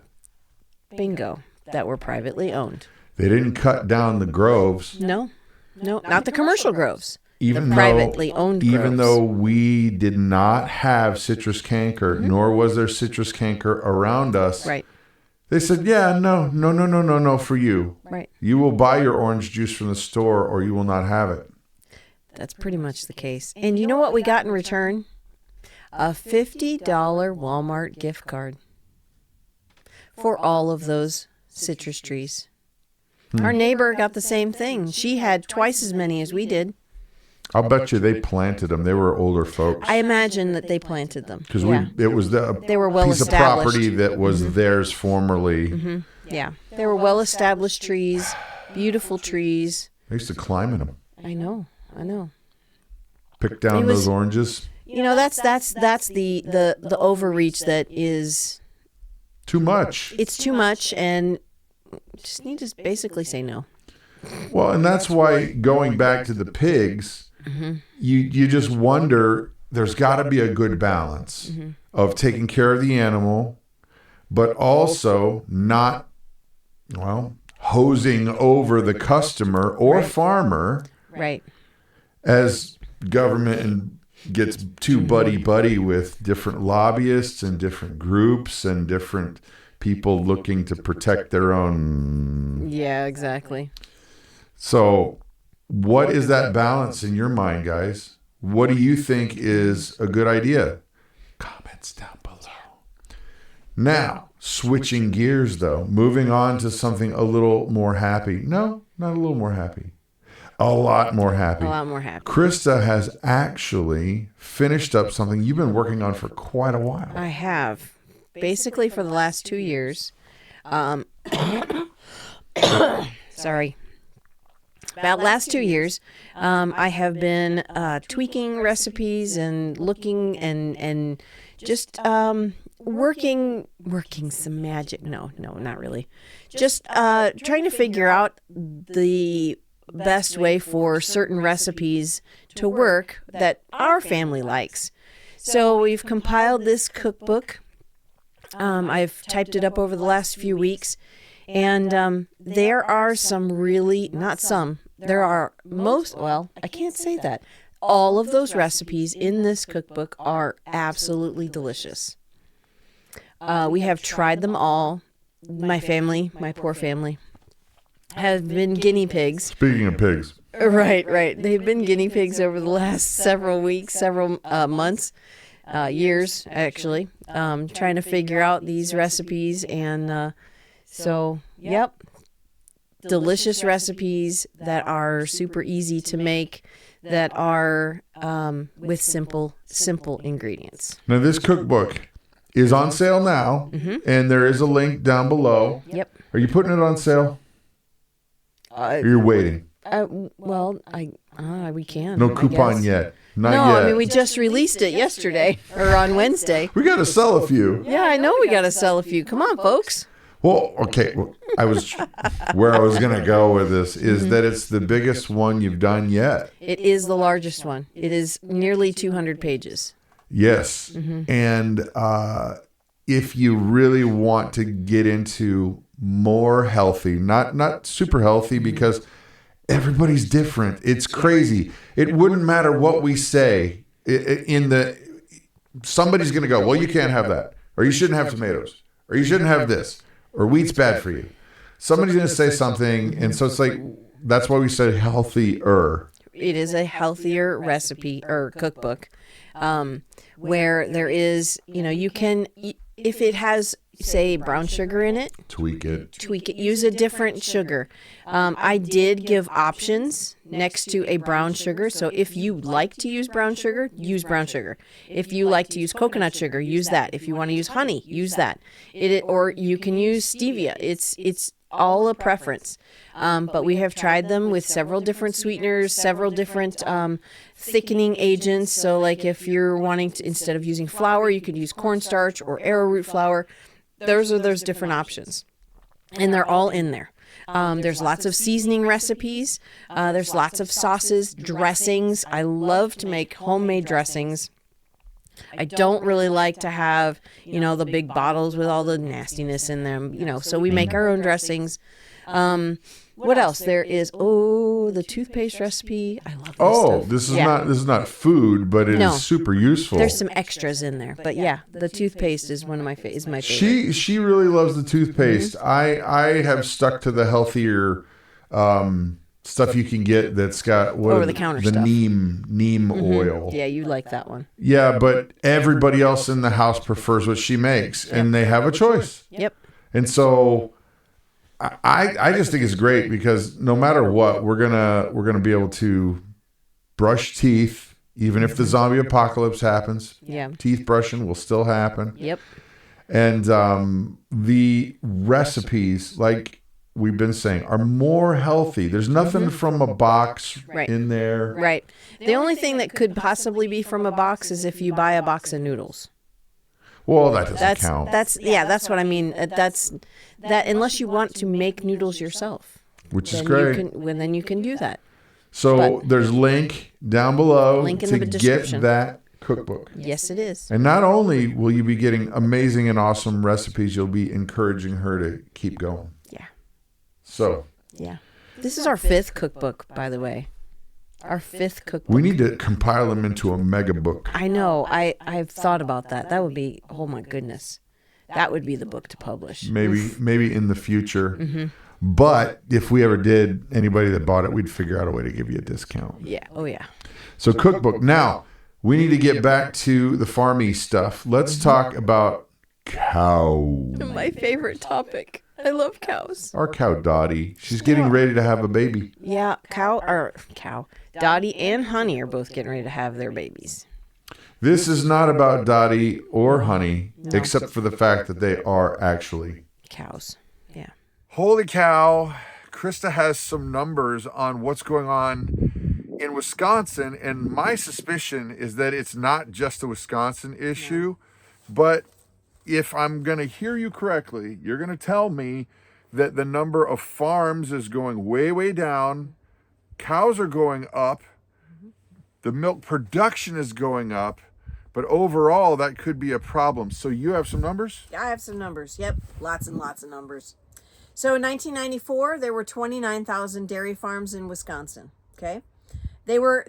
Bingo. That were privately owned. They didn't cut down the groves. No, not the commercial groves. Even the privately owned groves. Even though we did not have citrus canker, nor was there citrus canker around us. Right. They said, yeah, no, for you. Right. You will buy your orange juice from the store or you will not have it. That's pretty much the case. And you know what we got in return? A $50 Walmart gift card for all of those citrus trees. Our neighbor got the same thing. She had twice as many as we did. I'll bet you they planted them. They were older folks. I imagine that they planted them. Because it was They were well piece established. of property that was theirs formerly. Yeah. They were well established trees, beautiful trees. I used to climb in them. I know. Pick down It was- those oranges. You know, that's the overreach that is, Too much. it's too much, and just need to basically say no. Well, and that's why going back to the pigs, you just wonder, there's got to be a good balance of taking care of the animal, but also not, well, hosing over the customer or farmer Right. as government and gets too buddy with different lobbyists and different groups and different people looking to protect their own. Yeah, exactly. So what is that balance in your mind, guys? What do you think is a good idea? Comments down below. Now, switching gears though, moving on to something a little more happy. No, not a little more happy. A lot more happy. A lot more happy. Christa has actually finished up something you've been working on for quite a while. I have. Basically for the last 2 years. Sorry. About last 2 years, I have been tweaking recipes and looking and just working some magic. No, not really. Just trying to figure out the best way for certain recipes to work that our family likes. So we've compiled this cookbook. I've typed it up over the last few weeks, and there are some really, not some, there are I can't say that. All of those recipes in this cookbook are absolutely delicious. We have tried them all. My family, my poor family, have been guinea pigs. Speaking of pigs. Right. They've been guinea pigs over the last several weeks, several months, years, actually, trying to figure out these recipes. And yep, delicious recipes that are super easy to make, that are with simple ingredients. Now, this cookbook is on sale now, and there is a link down below. Yep. Are you putting it on sale? Or you're waiting? We can. No I coupon guess. yet. Not No, yet. I mean, we just released it yesterday or on Wednesday. We got to sell a few. Yeah, I know we got to sell a few. Come on, folks. Well, okay. Where I was going to go with this is that it's the biggest one you've done yet. It is the largest one. It is nearly 200 pages. Yes. And if you really want to get into more healthy, not super healthy, because everybody's different. It's crazy. It wouldn't matter what we say. Somebody's going to go, well, you can't have that, or you shouldn't have tomatoes, or you shouldn't have this, or wheat's bad for you. Somebody's going to say something, and so it's like, that's why we said healthier. It is a healthier recipe or cookbook, where there is, you can, if it has, say, brown sugar in it, Tweak it. use a different sugar. I did give options next to a brown sugar. So if you like to use brown sugar, use brown sugar. If you like to use coconut sugar, use that. If you want to use honey, use that. Or you can use stevia. It's all a preference. But we have tried them with several different sweeteners, several different thickening agents. So like if you're wanting to, instead of using flour, you could use cornstarch or arrowroot flour. There's different options, and they're all in there. There's lots of seasoning recipes. There's lots of sauces, dressings. I love to make homemade dressings. I don't really like to have, the big bottles with all the nastiness in them, so we make our own dressings. What else? There is, the toothpaste recipe. I love this stuff. This is not food, but it is super useful. There's some extras in there, but yeah, the toothpaste is my favorite. She really loves the toothpaste. I have stuck to the healthier stuff you can get that's got over-the-counter stuff. Neem oil. Yeah, you like that one. Yeah, but everybody else in the house prefers what she makes, and they have a choice. Yep. And so I just think it's great because no matter what, we're gonna be able to brush teeth, even if the zombie apocalypse happens. Yeah. Teeth brushing will still happen. Yep. And the recipes, like we've been saying, are more healthy. There's nothing from a box in there. Right. The only thing that could possibly be from a box is if you buy a box of noodles. Well, that doesn't count. That's what I mean. That's unless you want to make noodles yourself, which is great. Then you can do that. So there's link down below link in to the get description. that cookbook. Yes, it is. And not only will you be getting amazing and awesome recipes, you'll be encouraging her to keep going. Yeah. So, Yeah. This is our 5th cookbook, by the way. Our 5th cookbook. we need to compile them into a mega book. I know. I've thought about that. That would be, oh my goodness. That would be the book to publish. Maybe in the future. But if we ever did, anybody that bought it, we'd figure out a way to give you a discount. Yeah. Oh, yeah. So cookbook. Now, we need to get back to the farmy stuff. Let's talk about cows. My favorite topic. I love cows. Our cow Dottie. She's getting ready to have a baby. Yeah, cow. Dottie and Honey are both getting ready to have their babies. This is not about Dottie or Honey, except for the fact that they are actually Cows. Yeah. Holy cow. Christa has some numbers on what's going on in Wisconsin, and my suspicion is that it's not just a Wisconsin issue, but if I'm going to hear you correctly, you're going to tell me that the number of farms is going way, way down. Cows are going up. The milk production is going up. But overall, that could be a problem. So you have some numbers? I have some numbers. Yep. Lots and lots of numbers. So in 1994, there were 29,000 dairy farms in Wisconsin. Okay. They were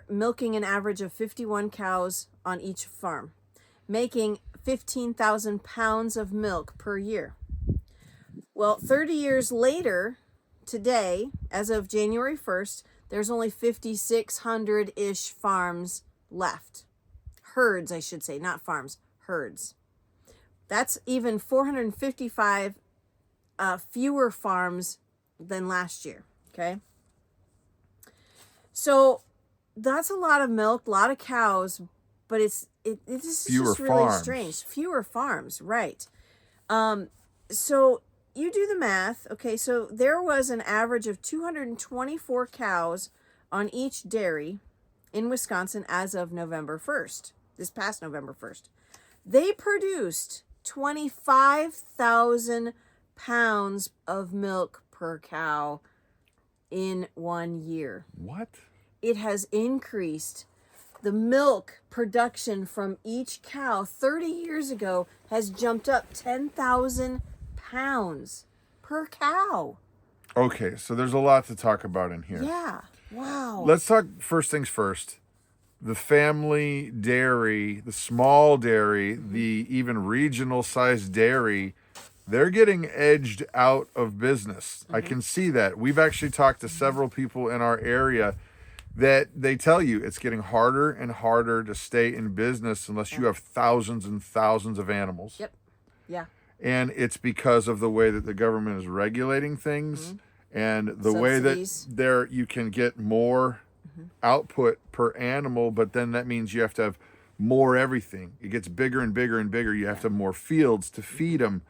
milking an average of 51 cows on each farm, making 15,000 pounds of milk per year. Well, 30 years later, today, as of January 1st, there's only 5,600-ish farms left. Herds, I should say, not farms, herds. That's even 455 fewer farms than last year, okay? So that's a lot of milk, a lot of cows, but it's just really strange. Fewer farms, right. So you do the math. Okay, so there was an average of 224 cows on each dairy in Wisconsin as of November 1st, this past November 1st. They produced 25,000 pounds of milk per cow in 1 year. What? It has increased. The milk production from each cow 30 years ago has jumped up 10,000 pounds per cow. Okay, so there's a lot to talk about in here. Yeah. Wow. Let's talk first things first. The family dairy, the small dairy, the even regional sized dairy, they're getting edged out of business. I can see that. We've actually talked to several people in our area that they tell you it's getting harder and harder to stay in business unless you have thousands and thousands of animals. Yep. Yeah. And it's because of the way that the government is regulating things and the way that you can get more output per animal, but then that means you have to have more everything. It gets bigger and bigger and bigger. You have to have more fields to feed them.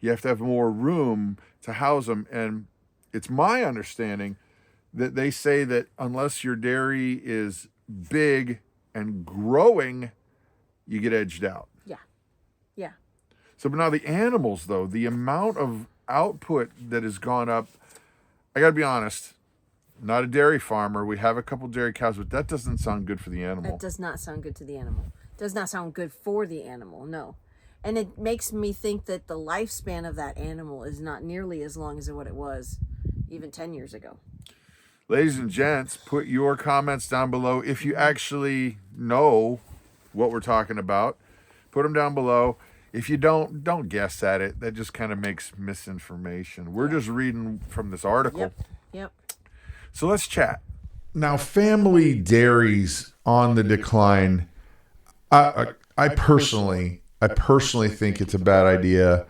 You have to have more room to house them. And it's my understanding that they say that unless your dairy is big and growing, you get edged out. Yeah. Yeah. So, but now the animals, though, the amount of output that has gone up, I got to be honest, not a dairy farmer. We have a couple dairy cows, but that doesn't sound good for the animal. It does not sound good to the animal. It does not sound good for the animal, no. And it makes me think that the lifespan of that animal is not nearly as long as what it was even 10 years ago. Ladies and gents, put your comments down below. If you actually know what we're talking about, put them down below. If you don't guess at it. That just kind of makes misinformation. We're just reading from this article. Yep. So let's chat. Now, family dairies on the decline. I personally think it's a bad idea.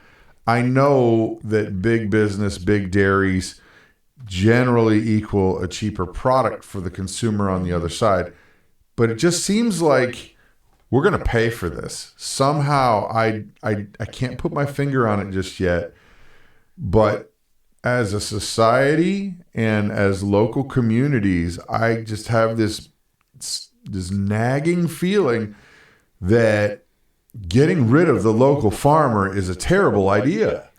I know that big business, big dairies generally equal a cheaper product for the consumer on the other side. But it just seems like we're going to pay for this. Somehow, I can't put my finger on it just yet. But as a society and as local communities, I just have this nagging feeling that getting rid of the local farmer is a terrible idea.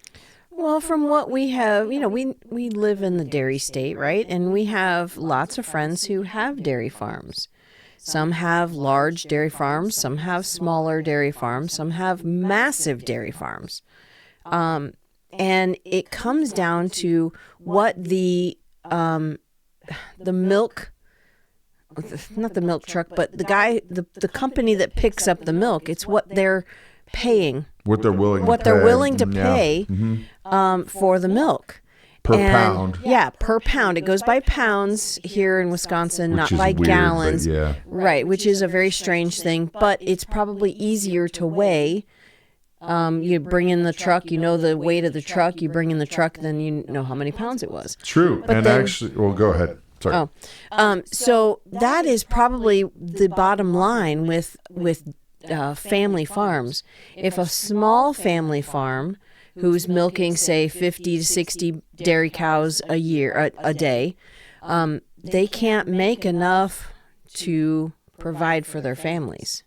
Well, from what we have, we live in the dairy state, right? And we have lots of friends who have dairy farms. Some have large dairy farms, some have smaller dairy farms, some have massive dairy farms. And it comes down to what the milk, not the milk truck, but the company that picks up the milk, it's what they're paying, what they're willing to pay for the milk. Per pound. Yeah, per pound. It goes by pounds here in Wisconsin, not by weird, gallons. Yeah. Right, which is a very strange thing, but it's probably easier to weigh. You bring in the truck, you know the weight of the truck, you bring in the truck, then you know how many pounds it was. True. But and then, actually, well, go ahead. Sorry. So that is probably the bottom line with family farms. If a small family farm who's milking, say, 50 to 60 dairy cows a day, they can't make enough to provide for their families,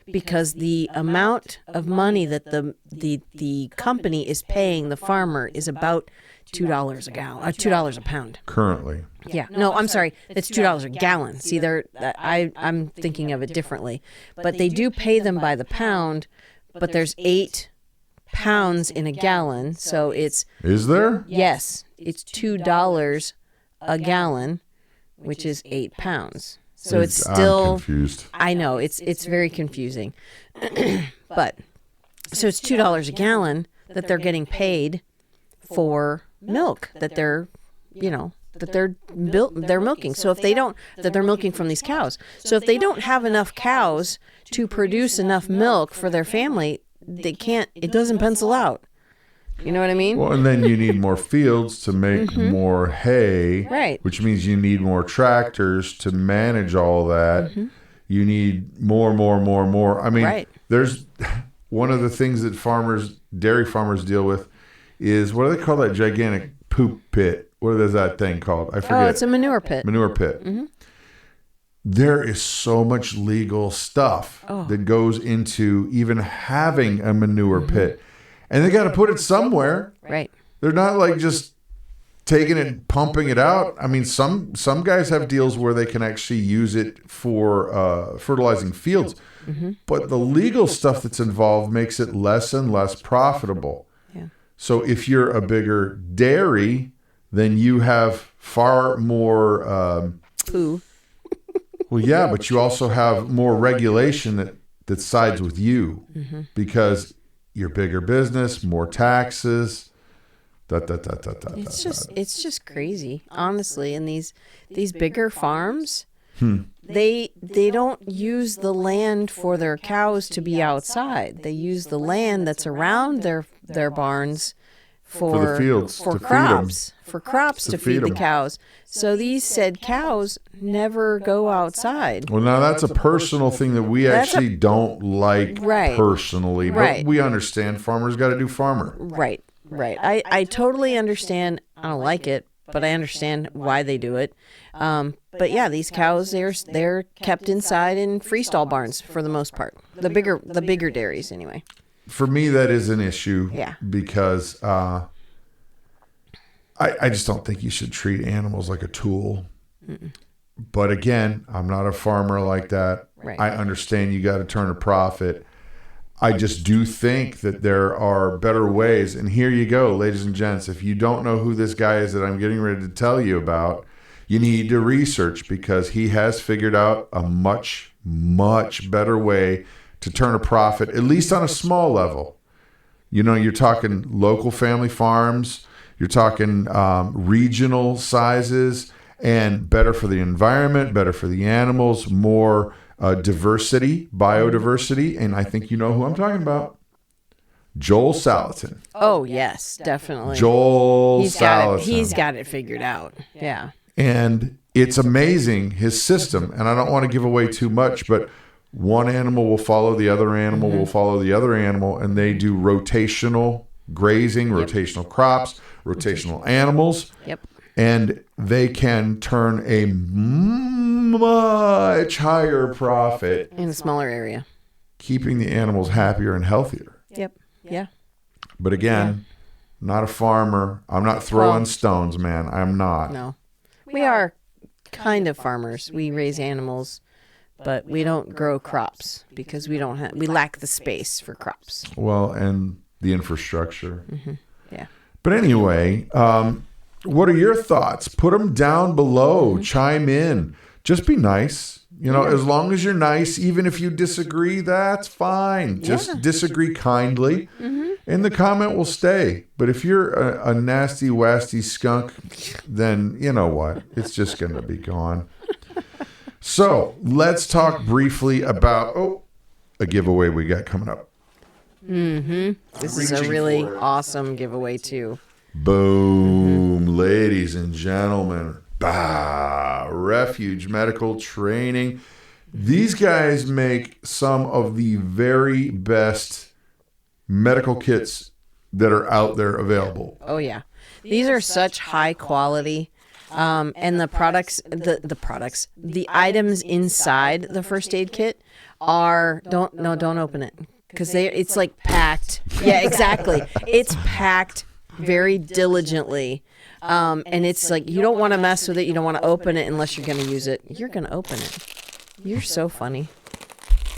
because the amount of money that the company is paying the farmer is about $2 a gallon, $2 a pound Currently. Yeah. No, I'm sorry. It's $2 a gallon. See, I'm thinking of it differently, but they do pay them by the pound. But there's 8 pounds in a gallon, so it's. Is there? Yes, it's $2 a gallon, which is 8 pounds. So it's still. I'm confused. I know it's very confusing, but so it's $2 a gallon that they're getting paid for milk that they're milking. So if they don't, that they're milking from these cows. So if they don't have enough cows to produce enough milk for their family, they can't. It doesn't pencil out. You know what I mean? Well, and then you need more fields to make more hay, right? Which means you need more tractors to manage all that. You need more. I mean, there's one of the things that dairy farmers deal with is, what do they call that gigantic poop pit? What is that thing called? I forget. Oh, it's a manure pit. Manure pit. There is so much legal stuff that goes into even having a manure pit. And they got to put it somewhere. Right. They're not like just taking it and pumping it out. I mean, some guys have deals where they can actually use it for fertilizing fields. But the legal stuff that's involved makes it less and less profitable. Yeah. So if you're a bigger dairy, then you have far more poo. Well, yeah, but you also have more regulation that sides with you because you're bigger business, more taxes. It's just crazy, honestly. And these bigger farms, they don't use the land for their cows to be outside. They use the land that's around their barns for the fields, for to crops, for crops to feed the them. cows. So these said cows never go outside. Well, now that's a personal thing that we actually don't like personally, but we understand farmers got to do farmer. Right. I totally understand. I don't like it, but I understand why they do it. But yeah, these cows, they're kept inside in freestall barns for the most part. The bigger dairies anyway. For me, that is an issue. Yeah. Because I just don't think you should treat animals like a tool. But again, I'm not a farmer like that. Right. I understand you got to turn a profit. I just do think that there are better ways. And here you go, ladies and gents. If you don't know who this guy is that I'm getting ready to tell you about, you need to research, because he has figured out a much, much better way to turn a profit, at least on a small level. You know, you're talking local family farms, you're talking regional sizes, and better for the environment, better for the animals, more diversity, biodiversity. And I think you know who I'm talking about. Joel Salatin. Oh, yes, definitely. He's got it figured out. Yeah. And it's amazing, his system. And I don't want to give away too much, but one animal will follow the other animal, will follow the other animal, and they do rotational grazing, rotational crops, rotational animals. Yep. And they can turn a much higher profit In a smaller area. keeping the animals happier and healthier. Yep. Yeah. But again, not a farmer. I'm not throwing stones, man. I'm not. No. We are kind of farmers. We raise animals but we don't grow crops because we lack the space for crops. Well, and the infrastructure. Yeah. But anyway, what are your thoughts? Put them down below. Chime in. Just be nice. As long as you're nice, even if you disagree, that's fine. Just disagree kindly, and the comment will stay. But if you're a nasty, wasty skunk, then you know what? It's just going to be gone. So let's talk briefly about a giveaway we got coming up. This is a really awesome giveaway too. Boom, ladies and gentlemen. Refuge Medical Training. These guys make some of the very best medical kits that are out there available. Oh yeah, these are such high quality, and the products, the items inside the first aid kit are don't open it because it's like packed. Yeah, exactly. It's packed very diligently. And it's like, you don't want to mess with it. You don't want to open it unless you're going to use it. You're going to open it. You're so funny.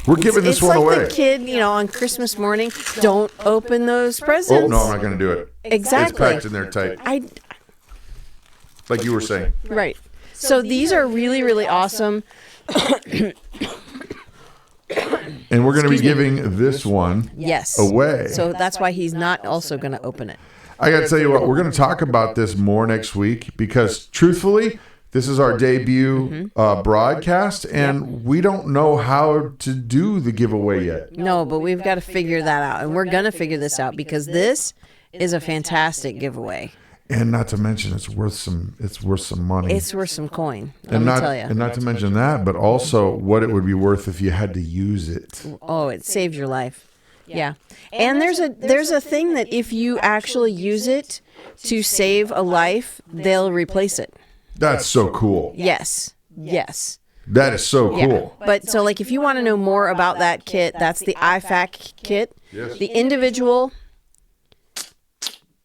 We're giving this one away. It's like the kid, on Christmas morning, don't open those presents. Oh, no, I'm not going to do it. Exactly. It's packed in there tight. Like you were saying. Right. So these are really, really awesome. And we're going to be giving this one away. So that's why he's not also going to open it. I got to tell you what, we're going to talk about this more next week because truthfully, this is our debut broadcast and we don't know how to do the giveaway yet. No, but we've got to figure that out. And we're going to figure this out because this is a fantastic giveaway. And not to mention, it's worth some money. It's worth some coin. Let me tell you. And not to mention that, but also what it would be worth if you had to use it. Oh, it saved your life. Yeah. And there's a thing that if you actually use it to save a life, they'll replace it. That's so cool. Yes. Yes. That is so cool. Yeah. But so if you want to know more about that kit, that's the IFAC kit. Yes. The individual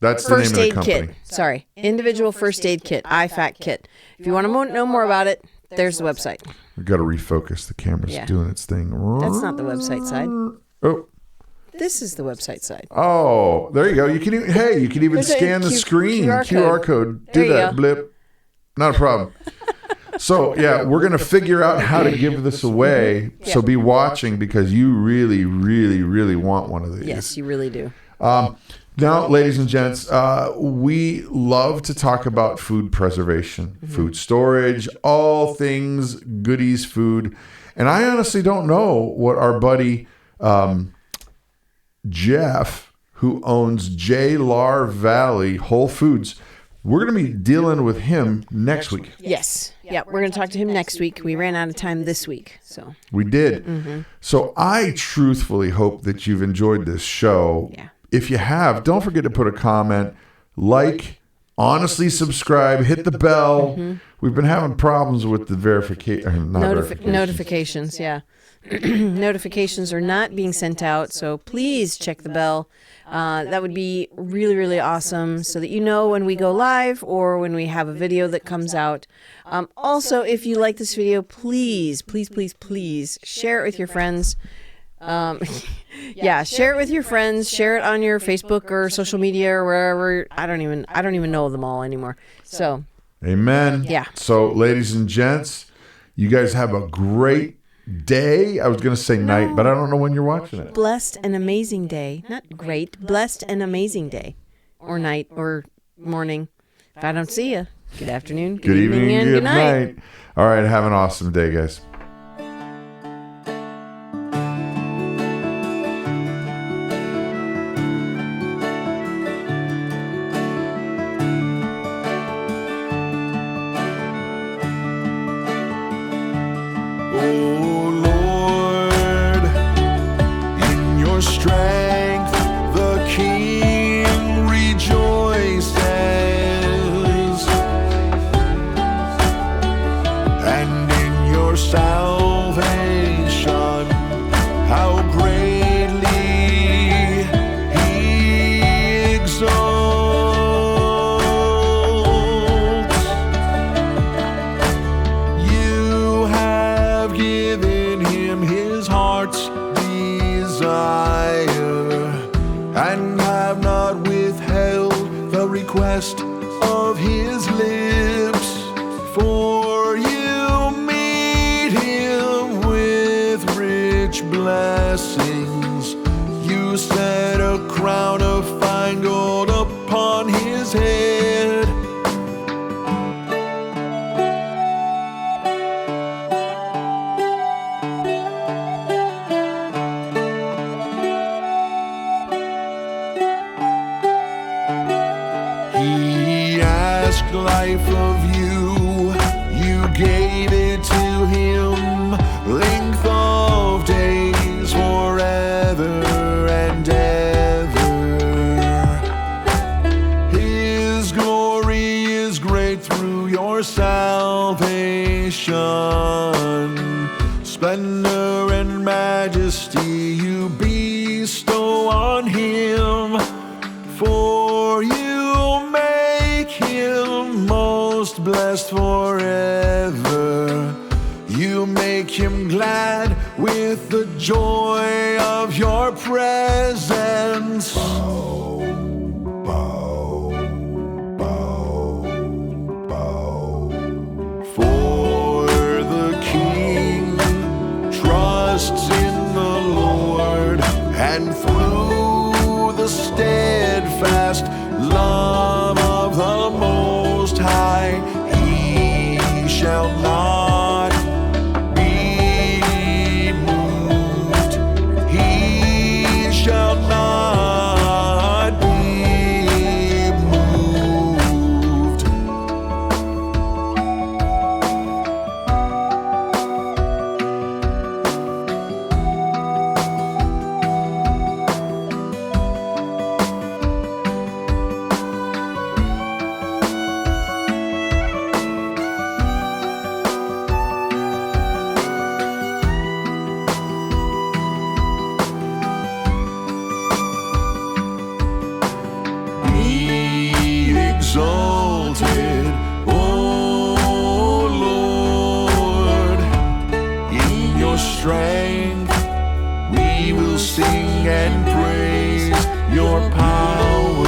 That's the name first of the aid company. kit. Sorry. Individual first aid kit, IFAC kit. If you want to know more about it, there's the website. We've got to refocus. The camera's doing its thing. That's not the website side. Oh. This is the website side. Oh, there you go. You can even There's a scan the screen QR code. There Do you that go. blip. Not a problem. So yeah, we're gonna figure out how to give this away. So be watching because you really, really, really want one of these. Yes, you really do. Now, ladies and gents, we love to talk about food preservation, food storage, all things goodies food. And I honestly don't know what our buddy Jeff, who owns J. Lar Valley Whole Foods, we're going to be dealing with him next week. Yes. Yeah, we're going to talk to him next week. We ran out of time this week, so. We did. So I truthfully hope that you've enjoyed this show. Yeah. If you have, don't forget to put a comment, like, honestly subscribe, hit the bell. We've been having problems with the verification. Notifications, yeah. Notifications are not being sent out, so please check the bell. That would be really, really awesome so that you know when we go live or when we have a video that comes out. Also, if you like this video, please, please, please, please share it with your friends. Share it with your friends. Share it on your Facebook or social media or wherever. I don't even know them all anymore. So, amen. Yeah. So, ladies and gents, you guys have a great day. I was going to say night, but I don't know when you're watching it. Blessed and amazing day. Not great. Blessed and amazing day. Or night or morning. If I don't see you, good afternoon, good evening, and good night. All right. Have an awesome day, guys. Oh Lord, in your strength the King rejoices, and in your sight request of his lips. For you meet him with rich blessings. You set a crown of fine gold upon his head. He asked life of you, you gave it to him. Length of days forever and ever. His glory is great through your salvation. Splendor and majesty you bestow on him. For you make him most blessed forever. You make him glad with the joy of your presence. Bow, bow, bow, bow. For the king trusts in the Lord, and through the steadfast love of the Most High, he shall not be moved. He shall not be moved. Be exalted, O Lord, in your strength. We will sing and praise your power.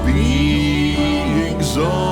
Be exalted.